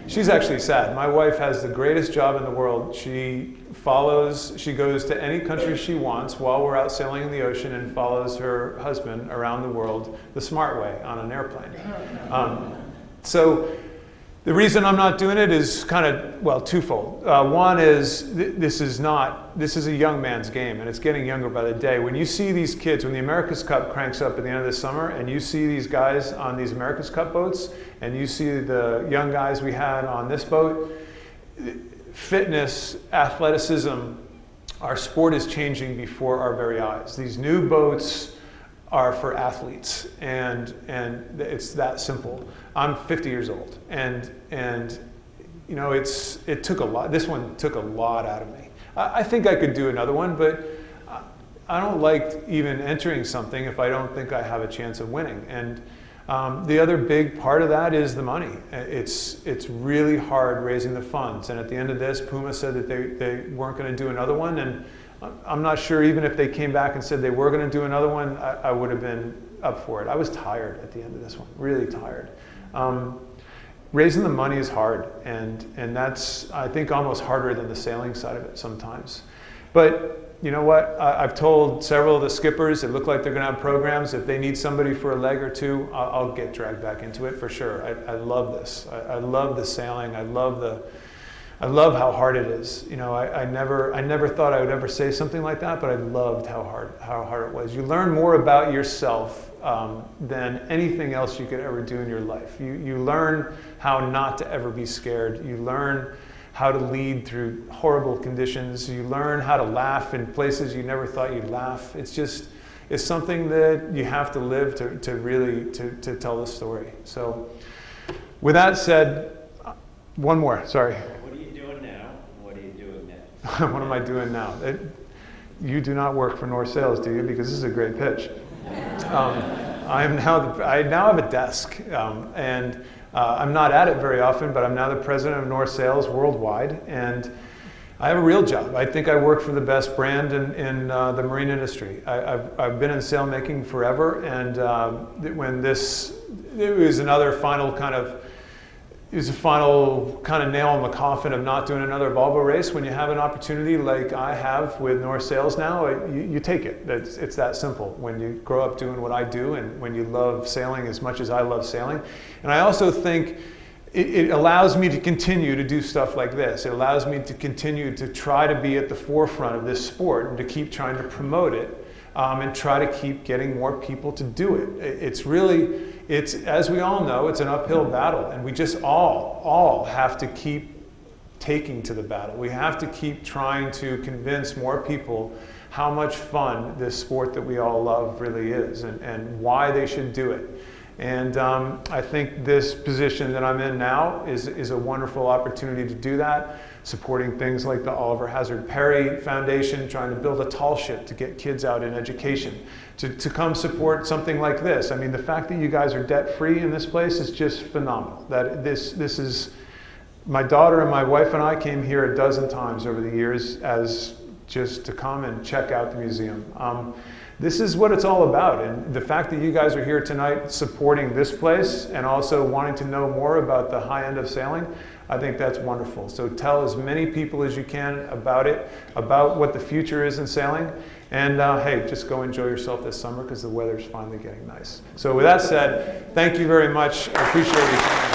She's actually sad. My wife has the greatest job in the world. She goes to any country she wants while we're out sailing in the ocean and follows her husband around the world the smart way on an airplane. So the reason I'm not doing it is kind of, well, twofold. One is this is a young man's game, and it's getting younger by the day. When you see these kids, when the America's Cup cranks up at the end of the summer, and you see these guys on these America's Cup boats, and you see the young guys we had on this boat, fitness, athleticism, our sport is changing before our very eyes. These new boats are for athletes, and it's that simple. I'm 50 years old, and you know, it took a lot. This one took a lot out of me. I think I could do another one, but I don't like even entering something if I don't think I have a chance of winning. And the other big part of that is the money. It's really hard raising the funds. And at the end of this, PUMA said that they weren't going to do another one, and I'm not sure even if they came back and said they were going to do another one, I would have been up for it. I was tired at the end of this one, really tired. Raising the money is hard, and that's, I think, almost harder than the sailing side of it sometimes. But you know what? I've told several of the skippers that look like they're going to have programs. If they need somebody for a leg or two, I'll get dragged back into it for sure. I love this. I love the sailing. I love how hard it is. You know, I never thought I would ever say something like that, but I loved how hard it was. You learn more about yourself than anything else you could ever do in your life. You learn how not to ever be scared. You learn how to lead through horrible conditions. You learn how to laugh in places you never thought you'd laugh. It's something that you have to live to really tell the story. So with that said, one more, sorry. What are you doing now? And what are you doing next? What am I doing now? You do not work for North Sails, do you? Because this is a great pitch. I now have a desk, and I'm not at it very often, but I'm now the president of North Sails worldwide, and I have a real job. I think I work for the best brand in the marine industry. I've been in sailmaking forever, and it was another final kind of nail in the coffin of not doing another Volvo race. When you have an opportunity like I have with North Sails now, you take it. It's that simple. When you grow up doing what I do, and when you love sailing as much as I love sailing. And I also think it allows me to continue to do stuff like this. It allows me to continue to try to be at the forefront of this sport and to keep trying to promote it, and try to keep getting more people to do it. It's, as we all know, it's an uphill battle, and we just all have to keep taking to the battle. We have to keep trying to convince more people how much fun this sport that we all love really is, and why they should do it. And I think this position that I'm in now is a wonderful opportunity to do that, supporting things like the Oliver Hazard Perry Foundation, trying to build a tall ship to get kids out in education, to come support something like this. I mean, the fact that you guys are debt-free in this place is just phenomenal. That this is, my daughter and my wife and I came here a dozen times over the years as just to come and check out the museum. This is what it's all about, and the fact that you guys are here tonight supporting this place and also wanting to know more about the high end of sailing, I think that's wonderful. So tell as many people as you can about it, about what the future is in sailing, and hey, just go enjoy yourself this summer because the weather's finally getting nice. So with that said, thank you very much. I appreciate you.